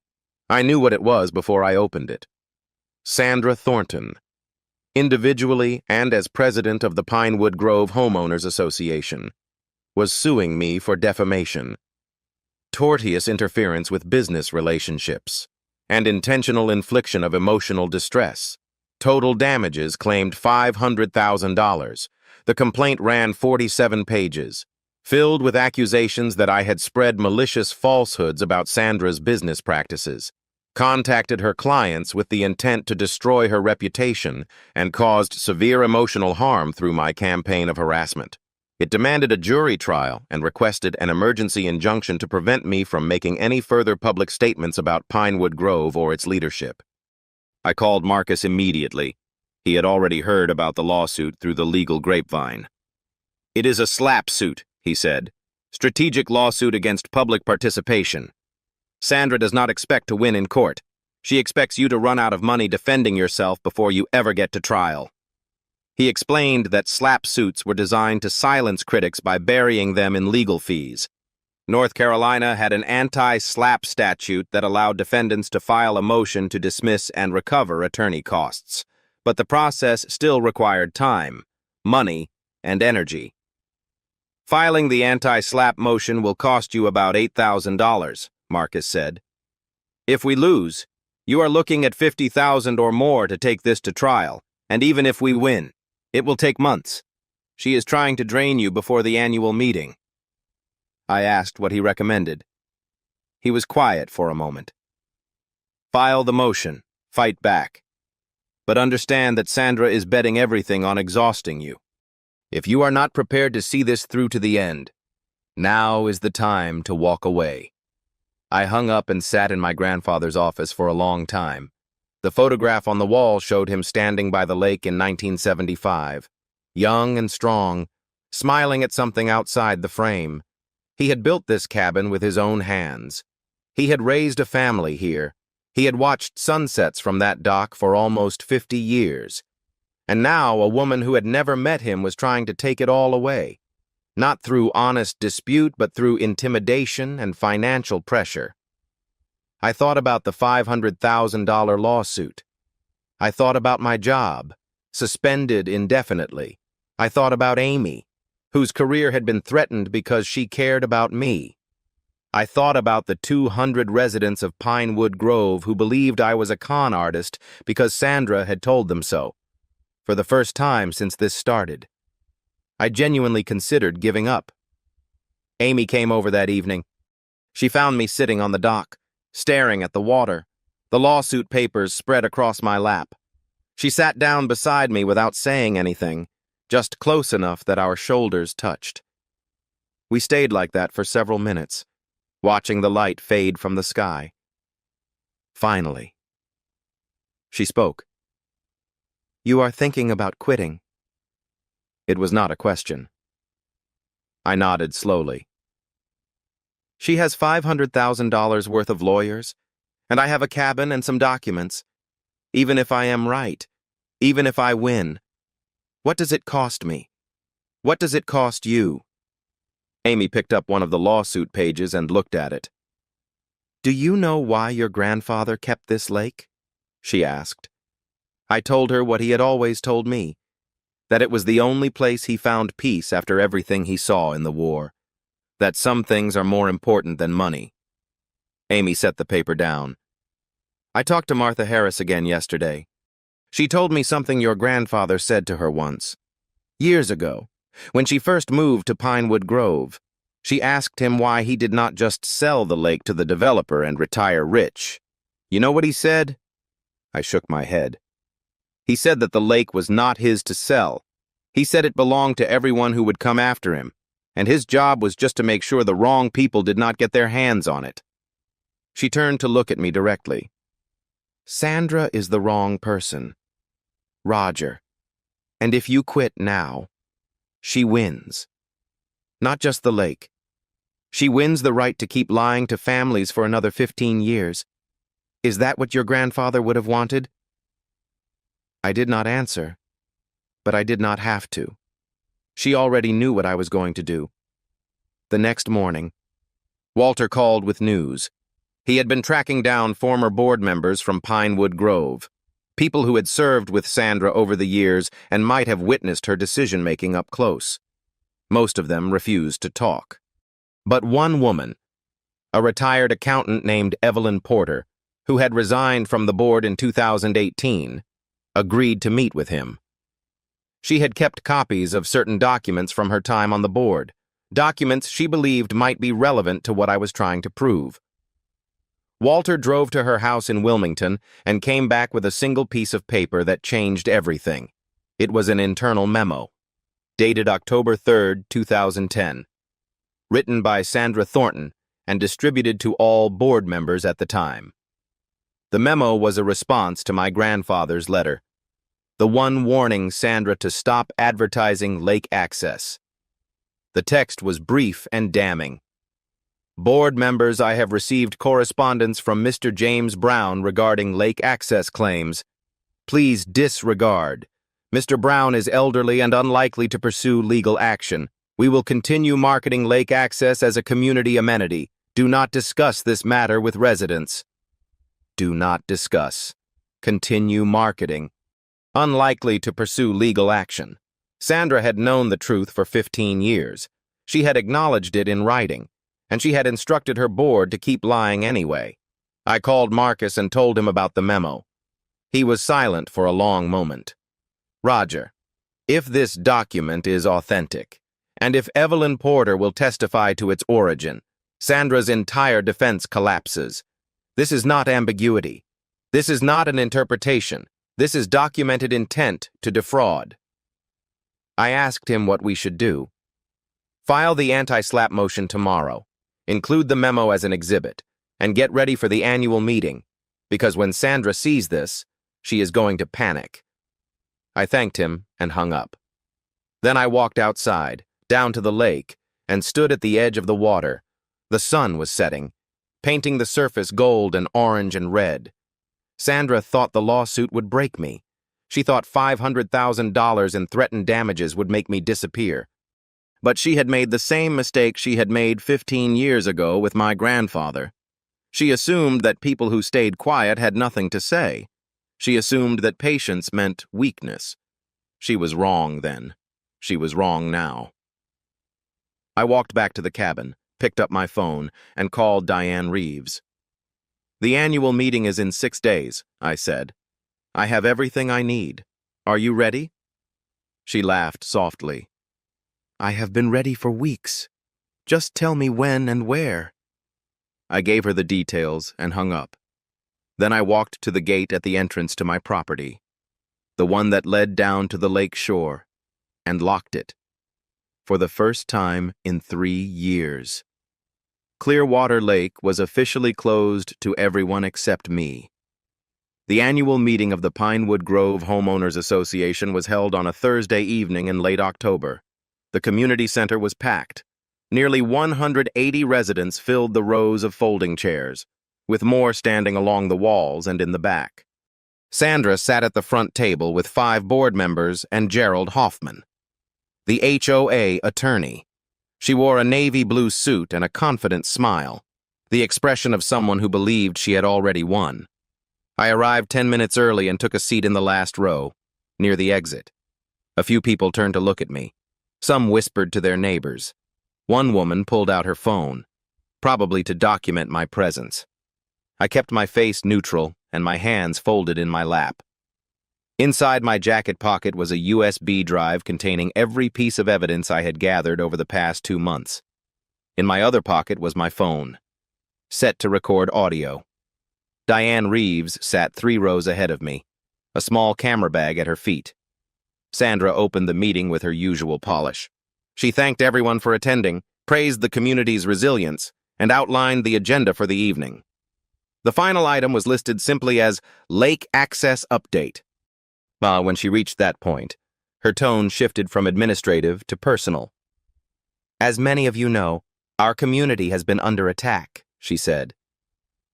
I knew what it was before I opened it. Sandra Thornton, individually and as president of the Pinewood Grove Homeowners Association, was suing me for defamation, tortious interference with business relationships, and intentional infliction of emotional distress. Total damages claimed $500,000. The complaint ran 47 pages, filled with accusations that I had spread malicious falsehoods about Sandra's business practices, contacted her clients with the intent to destroy her reputation, and caused severe emotional harm through my campaign of harassment. It demanded a jury trial and requested an emergency injunction to prevent me from making any further public statements about Pinewood Grove or its leadership. I called Marcus immediately. He had already heard about the lawsuit through the legal grapevine. "It is a slap suit," he said. "Strategic lawsuit against public participation. Sandra does not expect to win in court. She expects you to run out of money defending yourself before you ever get to trial." He explained that slap suits were designed to silence critics by burying them in legal fees. North Carolina had an anti-slap statute that allowed defendants to file a motion to dismiss and recover attorney costs, but the process still required time, money, and energy. "Filing the anti-slap motion will cost you about $8,000, Marcus said. "If we lose, you are looking at $50,000 or more to take this to trial, and even if we win, it will take months. She is trying to drain you before the annual meeting." I asked what he recommended. He was quiet for a moment. "File the motion, fight back. But understand that Sandra is betting everything on exhausting you. If you are not prepared to see this through to the end, now is the time to walk away." I hung up and sat in my grandfather's office for a long time. The photograph on the wall showed him standing by the lake in 1975, young and strong, smiling at something outside the frame. He had built this cabin with his own hands. He had raised a family here. He had watched sunsets from that dock for almost 50 years. And now a woman who had never met him was trying to take it all away. Not through honest dispute, but through intimidation and financial pressure. I thought about the $500,000 lawsuit. I thought about my job, suspended indefinitely. I thought about Amy, whose career had been threatened because she cared about me. I thought about the 200 residents of Pinewood Grove who believed I was a con artist because Sandra had told them so. For the first time since this started, I genuinely considered giving up. Amy came over that evening. She found me sitting on the dock, staring at the water, the lawsuit papers spread across my lap. She sat down beside me without saying anything, just close enough that our shoulders touched. We stayed like that for several minutes, watching the light fade from the sky. Finally, she spoke. "You are thinking about quitting." It was not a question. I nodded slowly. "She has $500,000 worth of lawyers, and I have a cabin and some documents. Even if I am right, even if I win, what does it cost me? What does it cost you?" Amy picked up one of the lawsuit pages and looked at it. "Do you know why your grandfather kept this lake?" she asked. I told her what he had always told me, that it was the only place he found peace after everything he saw in the war, that some things are more important than money. Amy set the paper down. "I talked to Martha Harris again yesterday. She told me something your grandfather said to her once. Years ago, when she first moved to Pinewood Grove, she asked him why he did not just sell the lake to the developer and retire rich. You know what he said?" I shook my head. "He said that the lake was not his to sell. He said it belonged to everyone who would come after him, and his job was just to make sure the wrong people did not get their hands on it." She turned to look at me directly. "Sandra is the wrong person. Roger. And if you quit now, she wins. Not just the lake. She wins the right to keep lying to families for another 15 years. Is that what your grandfather would have wanted?" I did not answer, but I did not have to. She already knew what I was going to do. The next morning, Walter called with news. He had been tracking down former board members from Pinewood Grove, people who had served with Sandra over the years and might have witnessed her decision-making up close. Most of them refused to talk. But one woman, a retired accountant named Evelyn Porter, who had resigned from the board in 2018, agreed to meet with him. She had kept copies of certain documents from her time on the board, documents she believed might be relevant to what I was trying to prove. Walter drove to her house in Wilmington and came back with a single piece of paper that changed everything. It was an internal memo, dated October 3, 2010, written by Sandra Thornton and distributed to all board members at the time. The memo was a response to my grandfather's letter, the one warning Sandra to stop advertising lake access. The text was brief and damning. "Board members, I have received correspondence from Mr. James Brown regarding lake access claims. Please disregard. Mr. Brown is elderly and unlikely to pursue legal action. We will continue marketing lake access as a community amenity. Do not discuss this matter with residents." Do not discuss. Continue marketing. Unlikely to pursue legal action. Sandra had known the truth for 15 years. She had acknowledged it in writing, and she had instructed her board to keep lying anyway. I called Marcus and told him about the memo. He was silent for a long moment. "Roger, if this document is authentic, and if Evelyn Porter will testify to its origin, Sandra's entire defense collapses. This is not ambiguity. This is not an interpretation. This is documented intent to defraud." I asked him what we should do. "File the anti-SLAPP motion tomorrow. Include the memo as an exhibit, and get ready for the annual meeting, because when Sandra sees this, she is going to panic." I thanked him and hung up. Then I walked outside, down to the lake, and stood at the edge of the water. The sun was setting, painting the surface gold and orange and red. Sandra thought the lawsuit would break me. She thought $500,000 in threatened damages would make me disappear. But she had made the same mistake she had made 15 years ago with my grandfather. She assumed that people who stayed quiet had nothing to say. She assumed that patience meant weakness. She was wrong then. She was wrong now. I walked back to the cabin, picked up my phone, and called Diane Reeves. "The annual meeting is in 6 days," I said. "I have everything I need. Are you ready?" She laughed softly. "I have been ready for weeks. Just tell me when and where." I gave her the details and hung up. Then I walked to the gate at the entrance to my property, the one that led down to the lake shore, and locked it. For the first time in 3 years. Clearwater Lake was officially closed to everyone except me. The annual meeting of the Pinewood Grove Homeowners Association was held on a Thursday evening in late October. The community center was packed. Nearly 180 residents filled the rows of folding chairs, with more standing along the walls and in the back. Sandra sat at the front table with 5 board members and Gerald Hoffman, the HOA attorney. She wore a navy blue suit and a confident smile, the expression of someone who believed she had already won. I arrived 10 minutes early and took a seat in the last row, near the exit. A few people turned to look at me. Some whispered to their neighbors. One woman pulled out her phone, probably to document my presence. I kept my face neutral and my hands folded in my lap. Inside my jacket pocket was a USB drive containing every piece of evidence I had gathered over the past 2 months. In my other pocket was my phone, set to record audio. Diane Reeves sat 3 rows ahead of me, a small camera bag at her feet. Sandra opened the meeting with her usual polish. She thanked everyone for attending, praised the community's resilience, and outlined the agenda for the evening. The final item was listed simply as Lake Access Update. When she reached that point, her tone shifted from administrative to personal. "As many of you know, our community has been under attack," she said.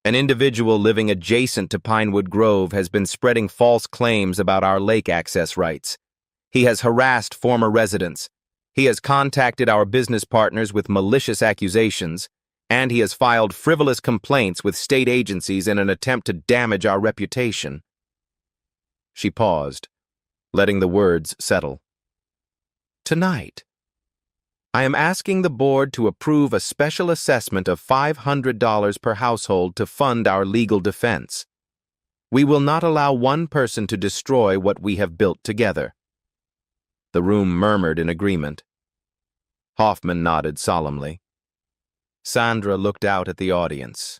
"An individual living adjacent to Pinewood Grove has been spreading false claims about our lake access rights. He has harassed former residents. He has contacted our business partners with malicious accusations, and he has filed frivolous complaints with state agencies in an attempt to damage our reputation." She paused, letting the words settle. "Tonight, I am asking the board to approve a special assessment of $500 per household to fund our legal defense. We will not allow one person to destroy what we have built together." The room murmured in agreement. Hoffman nodded solemnly. Sandra looked out at the audience,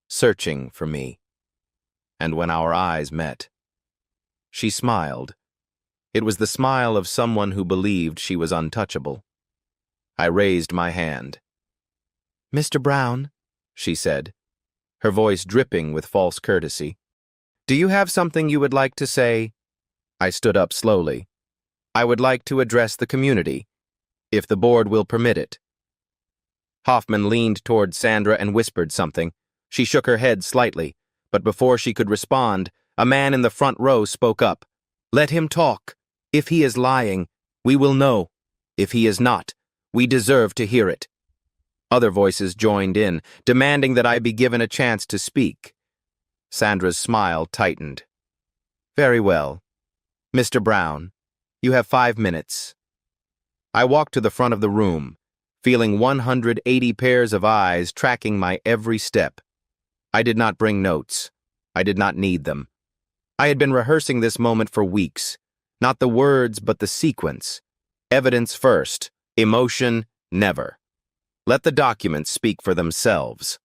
searching for me. And when our eyes met, she smiled. It was the smile of someone who believed she was untouchable. I raised my hand. "Mr. Brown," she said, her voice dripping with false courtesy, "do you have something you would like to say?" I stood up slowly. "I would like to address the community, if the board will permit it." Hoffman leaned toward Sandra and whispered something. She shook her head slightly, but before she could respond, a man in the front row spoke up. "Let him talk. If he is lying, we will know. If he is not, we deserve to hear it." Other voices joined in, demanding that I be given a chance to speak. Sandra's smile tightened. "Very well. Mr. Brown, you have 5 minutes." I walked to the front of the room, feeling 180 pairs of eyes tracking my every step. I did not bring notes. I did not need them. I had been rehearsing this moment for weeks. Not the words, but the sequence. Evidence first, emotion never. Let the documents speak for themselves.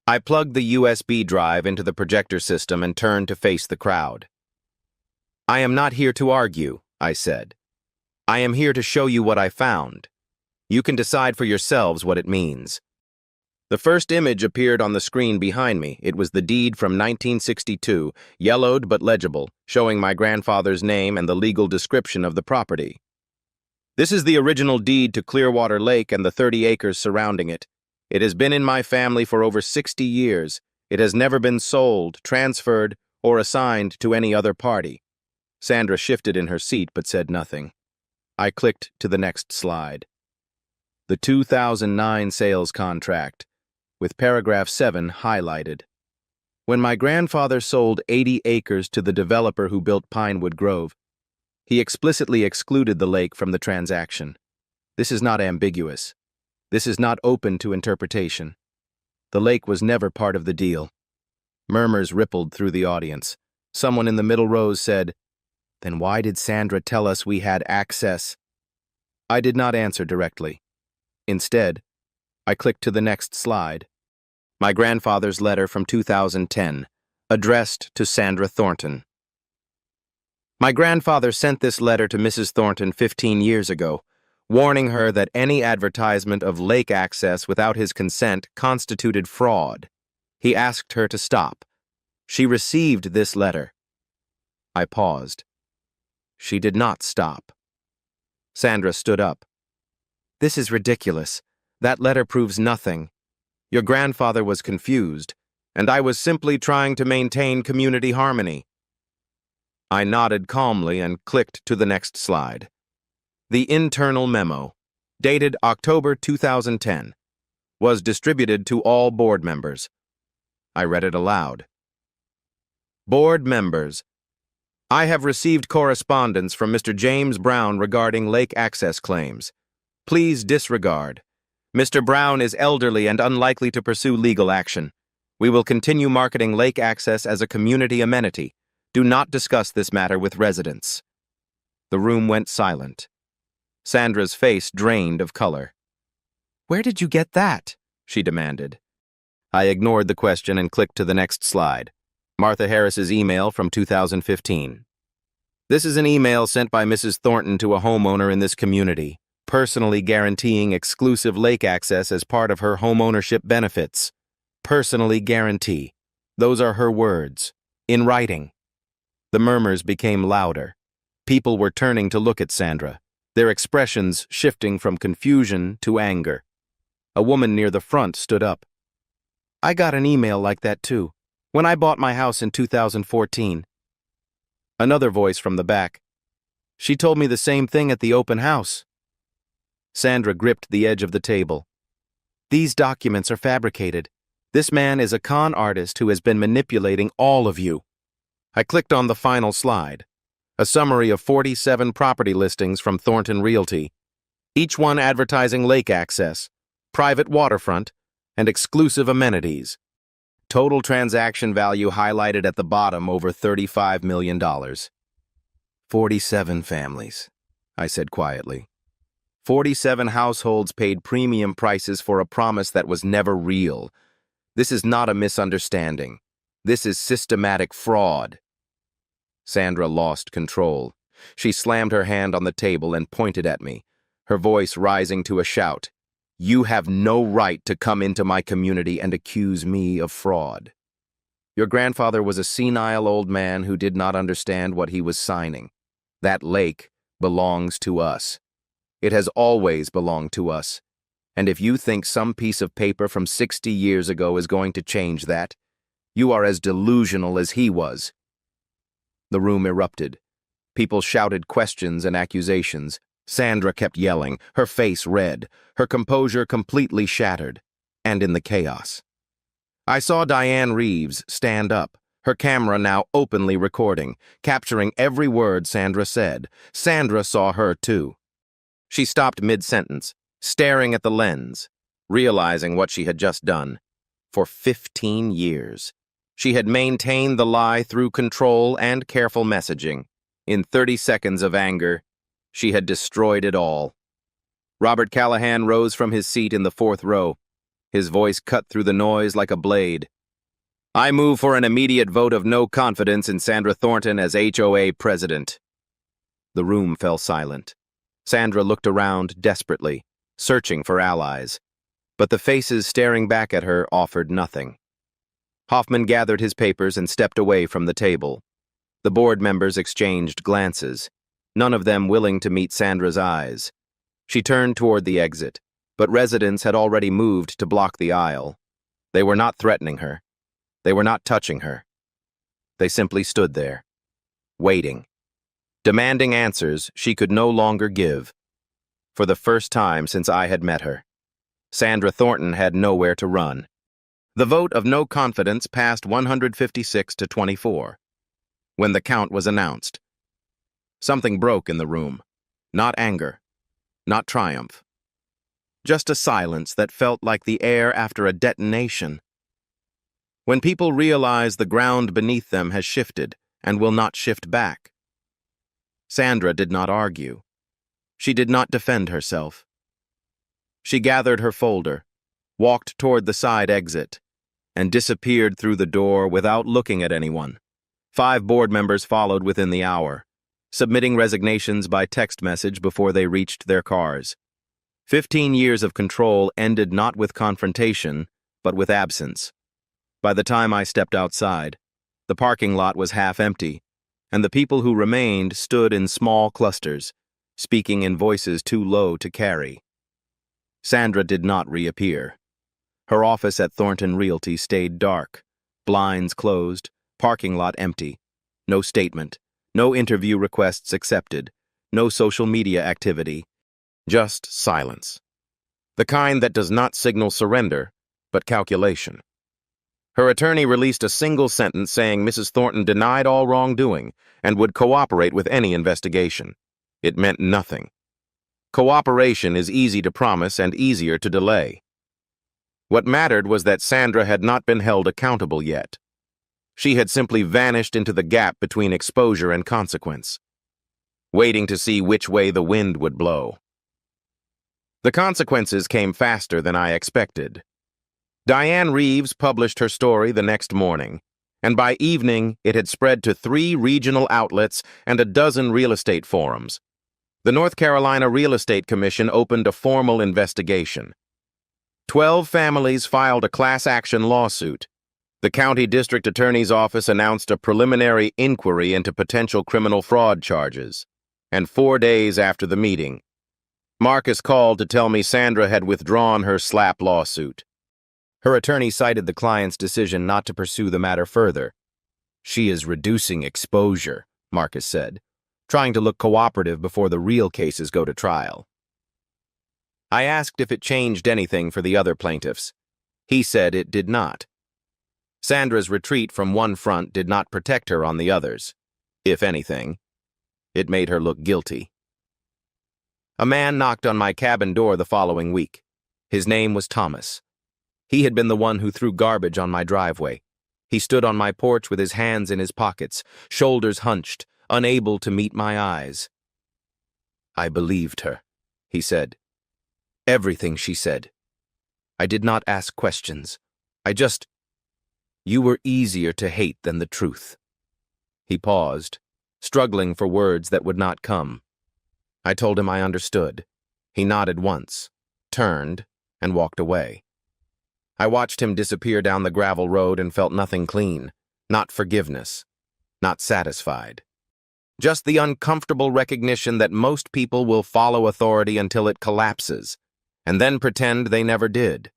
I plugged the USB drive into the projector system and turned to face the crowd. "I am not here to argue," I said. "I am here to show you what I found. You can decide for yourselves what it means." The first image appeared on the screen behind me. It was the deed from 1962, yellowed but legible, showing my grandfather's name and the legal description of the property. This is the original deed to Clearwater Lake and the 30 acres surrounding it. It has been in my family for over 60 years. It has never been sold, transferred, or assigned to any other party. Sandra shifted in her seat but said nothing. I clicked to the next slide. The 2009 sales contract, with paragraph 7 highlighted. When my grandfather sold 80 acres to the developer who built Pinewood Grove, he explicitly excluded the lake from the transaction. This is not ambiguous. This is not open to interpretation. The lake was never part of the deal. Murmurs rippled through the audience. Someone in the middle rows said, "Then why did Sandra tell us we had access?" I did not answer directly. Instead, I clicked to the next slide. My grandfather's letter from 2010, addressed to Sandra Thornton. My grandfather sent this letter to Mrs. Thornton 15 years ago, warning her that any advertisement of lake access without his consent constituted fraud. He asked her to stop. She received this letter. I paused. She did not stop. Sandra stood up. "This is ridiculous. That letter proves nothing. Your grandfather was confused, and I was simply trying to maintain community harmony." I nodded calmly and clicked to the next slide. The internal memo, dated October 2010, was distributed to all board members. I read it aloud. Board members, I have received correspondence from Mr. James Brown regarding lake access claims. Please disregard. Mr. Brown is elderly and unlikely to pursue legal action. We will continue marketing lake access as a community amenity. Do not discuss this matter with residents. The room went silent. Sandra's face drained of color. "Where did you get that?" she demanded. I ignored the question and clicked to the next slide. Martha Harris's email from 2015. This is an email sent by Mrs. Thornton to a homeowner in this community, personally guaranteeing exclusive lake access as part of her homeownership benefits. Personally guarantee. Those are her words. In writing. The murmurs became louder. People were turning to look at Sandra, their expressions shifting from confusion to anger. A woman near the front stood up. "I got an email like that too, when I bought my house in 2014. Another voice from the back. "She told me the same thing at the open house." Sandra gripped the edge of the table. "These documents are fabricated. This man is a con artist who has been manipulating all of you." I clicked on the final slide, a summary of 47 property listings from Thornton Realty, each one advertising lake access, private waterfront, and exclusive amenities. Total transaction value highlighted at the bottom over $35 million. 47 families, I said quietly. 47 households paid premium prices for a promise that was never real. This is not a misunderstanding. This is systematic fraud. Sandra lost control. She slammed her hand on the table and pointed at me, her voice rising to a shout. "You have no right to come into my community and accuse me of fraud. Your grandfather was a senile old man who did not understand what he was signing. That lake belongs to us. It has always belonged to us. And if you think some piece of paper from 60 years ago is going to change that, you are as delusional as he was." The room erupted. People shouted questions and accusations. Sandra kept yelling, her face red, her composure completely shattered, and in the chaos. I saw Diane Reeves stand up, her camera now openly recording, capturing every word Sandra said. Sandra saw her too. She stopped mid-sentence, staring at the lens, realizing what she had just done. For 15 years, she had maintained the lie through control and careful messaging. In 30 seconds of anger, she had destroyed it all. Robert Callahan rose from his seat in the fourth row. His voice cut through the noise like a blade. "I move for an immediate vote of no confidence in Sandra Thornton as HOA president." The room fell silent. Sandra looked around desperately, searching for allies. but the faces staring back at her offered nothing. Hoffman gathered his papers and stepped away from the table. The board members exchanged glances, none of them willing to meet Sandra's eyes. She turned toward the exit, but residents had already moved to block the aisle. They were not threatening her. They were not touching her. They simply stood there, waiting, demanding answers she could no longer give. For the first time since I had met her, Sandra Thornton had nowhere to run. The vote of no confidence passed 156 to 24. When the count was announced, something broke in the room. Not anger, not triumph. Just a silence that felt like the air after a detonation. When people realize the ground beneath them has shifted and will not shift back. Sandra did not argue. She did not defend herself. She gathered her folder, walked toward the side exit, and disappeared through the door without looking at anyone. 5 board members followed within the hour, submitting resignations by text message before they reached their cars. 15 years of control ended not with confrontation, but with absence. By the time I stepped outside, the parking lot was half empty, and the people who remained stood in small clusters, speaking in voices too low to carry. Sandra did not reappear. Her office at Thornton Realty stayed dark, blinds closed, parking lot empty. No statement, no interview requests accepted, no social media activity, just silence. The kind that does not signal surrender, but calculation. Her attorney released a single sentence saying Mrs. Thornton denied all wrongdoing and would cooperate with any investigation. It meant nothing. Cooperation is easy to promise and easier to delay. What mattered was that Sandra had not been held accountable yet. She had simply vanished into the gap between exposure and consequence, waiting to see which way the wind would blow. The consequences came faster than I expected. Diane Reeves published her story the next morning, and by evening it had spread to 3 regional outlets and a dozen real estate forums. The North Carolina Real Estate Commission opened a formal investigation. 12 families filed a class action lawsuit. The county district attorney's office announced a preliminary inquiry into potential criminal fraud charges. And 4 days after the meeting, Marcus called to tell me Sandra had withdrawn her SLAPP lawsuit. Her attorney cited the client's decision not to pursue the matter further. "She is reducing exposure," Marcus said, trying to look cooperative before the real cases go to trial. I asked if it changed anything for the other plaintiffs. He said it did not. Sandra's retreat from one front did not protect her on the others. If anything, it made her look guilty. A man knocked on my cabin door the following week. His name was Thomas. He had been the one who threw garbage on my driveway. He stood on my porch with his hands in his pockets, shoulders hunched, unable to meet my eyes. "I believed her," he said. "Everything she said. I did not ask questions. You were easier to hate than the truth." He paused, struggling for words that would not come. I told him I understood. He nodded once, turned, and walked away. I watched him disappear down the gravel road and felt nothing clean, not forgiveness, not satisfied. Just the uncomfortable recognition that most people will follow authority until it collapses, and then pretend they never did.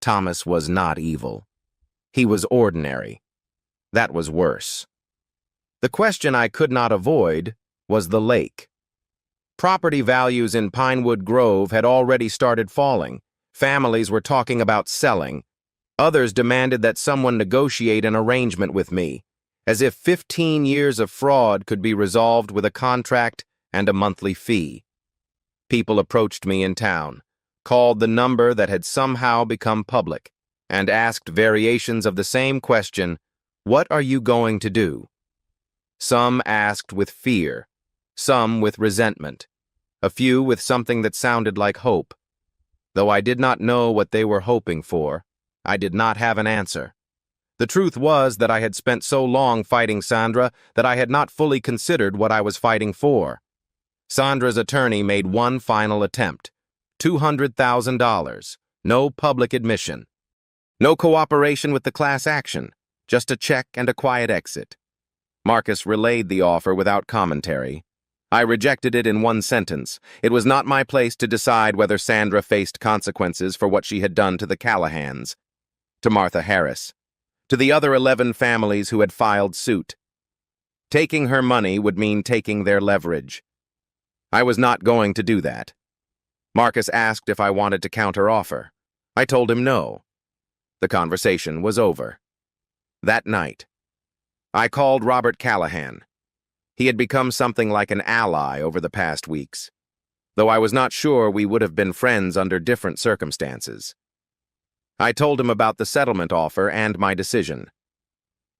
Thomas was not evil. He was ordinary. That was worse. The question I could not avoid was the lake. Property values in Pinewood Grove had already started falling. Families were talking about selling. Others demanded that someone negotiate an arrangement with me, as if 15 years of fraud could be resolved with a contract and a monthly fee. People approached me in town, called the number that had somehow become public, and asked variations of the same question, "What are you going to do?" Some asked with fear, some with resentment, a few with something that sounded like hope. Though I did not know what they were hoping for, I did not have an answer. The truth was that I had spent so long fighting Sandra that I had not fully considered what I was fighting for. Sandra's attorney made one final attempt, $200,000, No public admission. No cooperation with the class action, just a check and a quiet exit. Marcus relayed the offer without commentary. I rejected it in one sentence. It was not my place to decide whether Sandra faced consequences for what she had done to the Callahans, to Martha Harris, to the other 11 families who had filed suit. Taking her money would mean taking their leverage. I was not going to do that. Marcus asked if I wanted to counteroffer. I told him no. The conversation was over. That night, I called Robert Callahan. He had become something like an ally over the past weeks, though I was not sure we would have been friends under different circumstances. I told him about the settlement offer and my decision.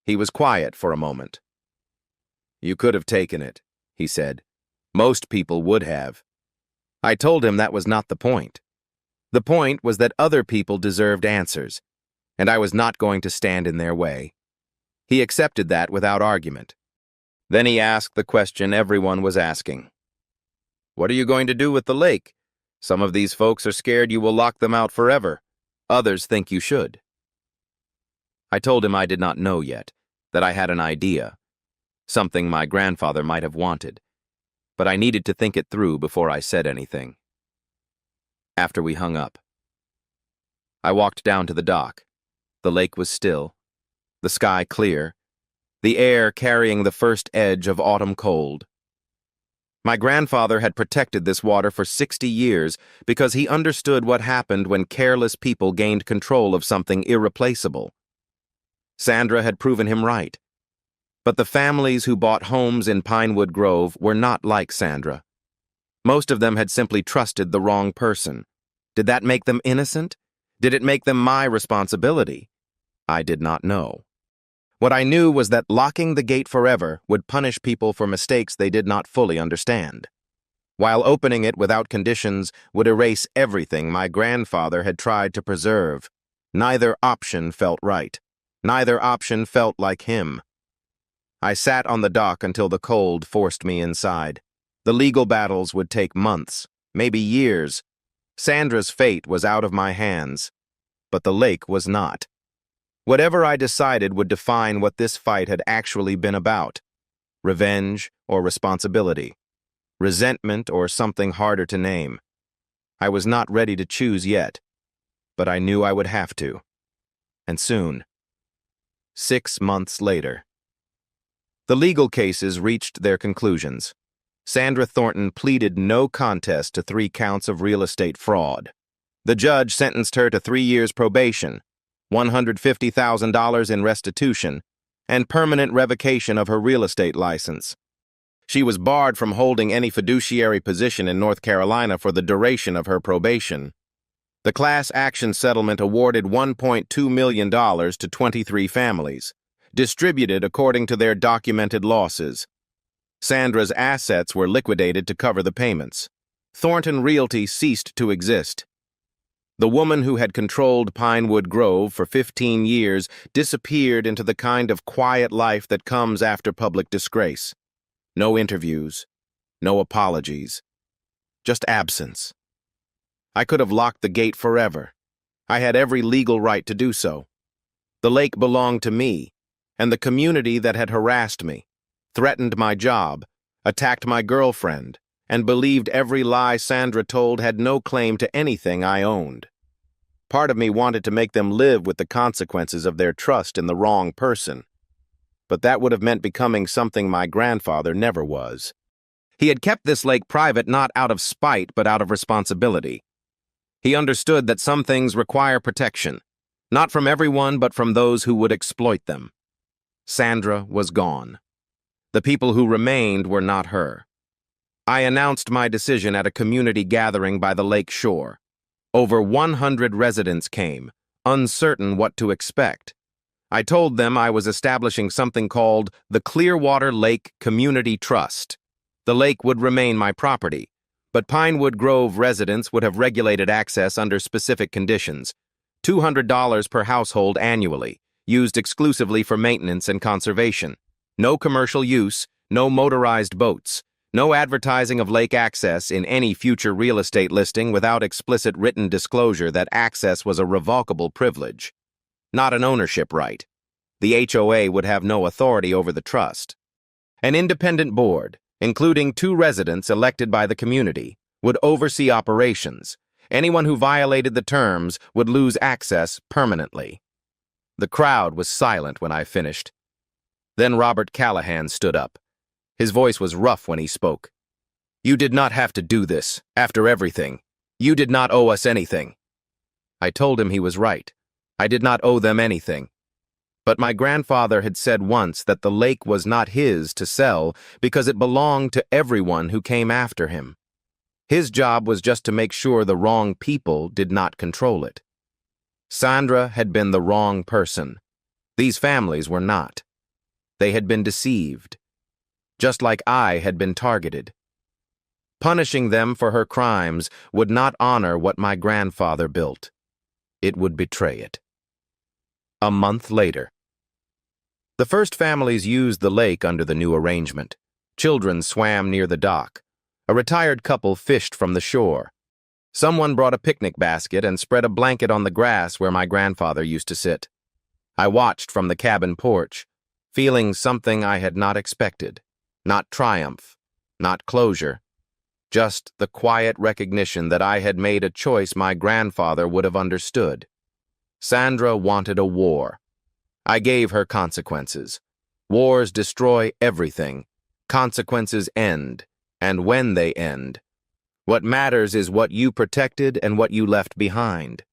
He was quiet for a moment. "You could have taken it," he said. "Most people would have." I told him that was not the point. The point was that other people deserved answers, and I was not going to stand in their way. He accepted that without argument. Then he asked the question everyone was asking. "What are you going to do with the lake? Some of these folks are scared you will lock them out forever. Others think you should." I told him I did not know yet, that I had an idea, something my grandfather might have wanted, but I needed to think it through before I said anything. After we hung up, I walked down to the dock. The lake was still, the sky clear, the air carrying the first edge of autumn cold. My grandfather had protected this water for 60 years because he understood what happened when careless people gained control of something irreplaceable. Sandra had proven him right. But the families who bought homes in Pinewood Grove were not like Sandra. Most of them had simply trusted the wrong person. Did that make them innocent? Did it make them my responsibility? I did not know. What I knew was that locking the gate forever would punish people for mistakes they did not fully understand, while opening it without conditions would erase everything my grandfather had tried to preserve. Neither option felt right. Neither option felt like him. I sat on the dock until the cold forced me inside. The legal battles would take months, maybe years. Sandra's fate was out of my hands, but the lake was not. Whatever I decided would define what this fight had actually been about: revenge or responsibility, resentment or something harder to name. I was not ready to choose yet, but I knew I would have to. And soon. 6 months later. The legal cases reached their conclusions. Sandra Thornton pleaded no contest to 3 counts of real estate fraud. The judge sentenced her to 3 years probation, $150,000 in restitution, and permanent revocation of her real estate license. She was barred from holding any fiduciary position in North Carolina for the duration of her probation. The class action settlement awarded $1.2 million to 23 families, distributed according to their documented losses. Sandra's assets were liquidated to cover the payments. Thornton Realty ceased to exist. The woman who had controlled Pinewood Grove for 15 years disappeared into the kind of quiet life that comes after public disgrace. No interviews, no apologies, just absence. I could have locked the gate forever. I had every legal right to do so. The lake belonged to me, and the community that had harassed me, threatened my job, attacked my girlfriend, and believed every lie Sandra told had no claim to anything I owned. Part of me wanted to make them live with the consequences of their trust in the wrong person, but that would have meant becoming something my grandfather never was. He had kept this lake private not out of spite but out of responsibility. He understood that some things require protection, not from everyone but from those who would exploit them. Sandra was gone. The people who remained were not her. I announced my decision at a community gathering by the lake shore. Over 100 residents came, uncertain what to expect. I told them I was establishing something called the Clearwater Lake Community Trust. The lake would remain my property, but Pinewood Grove residents would have regulated access under specific conditions: $200 per household annually, used exclusively for maintenance and conservation. No commercial use, no motorized boats, No advertising of lake access in any future real estate listing without explicit written disclosure that access was a revocable privilege, not an ownership right. The HOA would have no authority over the trust. An independent board, including 2 residents elected by the community, would oversee operations. Anyone who violated the terms would lose access permanently. The crowd was silent when I finished. Then Robert Callahan stood up. His voice was rough when he spoke. "You did not have to do this, after everything. You did not owe us anything." I told him he was right. I did not owe them anything. But my grandfather had said once that the lake was not his to sell because it belonged to everyone who came after him. His job was just to make sure the wrong people did not control it. Sandra had been the wrong person. These families were not. They had been deceived, just like I had been targeted. Punishing them for her crimes would not honor what my grandfather built. It would betray it. A month later. The first families used the lake under the new arrangement. Children swam near the dock. A retired couple fished from the shore. Someone brought a picnic basket and spread a blanket on the grass where my grandfather used to sit. I watched from the cabin porch, feeling something I had not expected. Not triumph, not closure, just the quiet recognition that I had made a choice my grandfather would have understood. Sandra wanted a war. I gave her consequences. Wars destroy everything. Consequences end, and when they end. What matters is what you protected and what you left behind.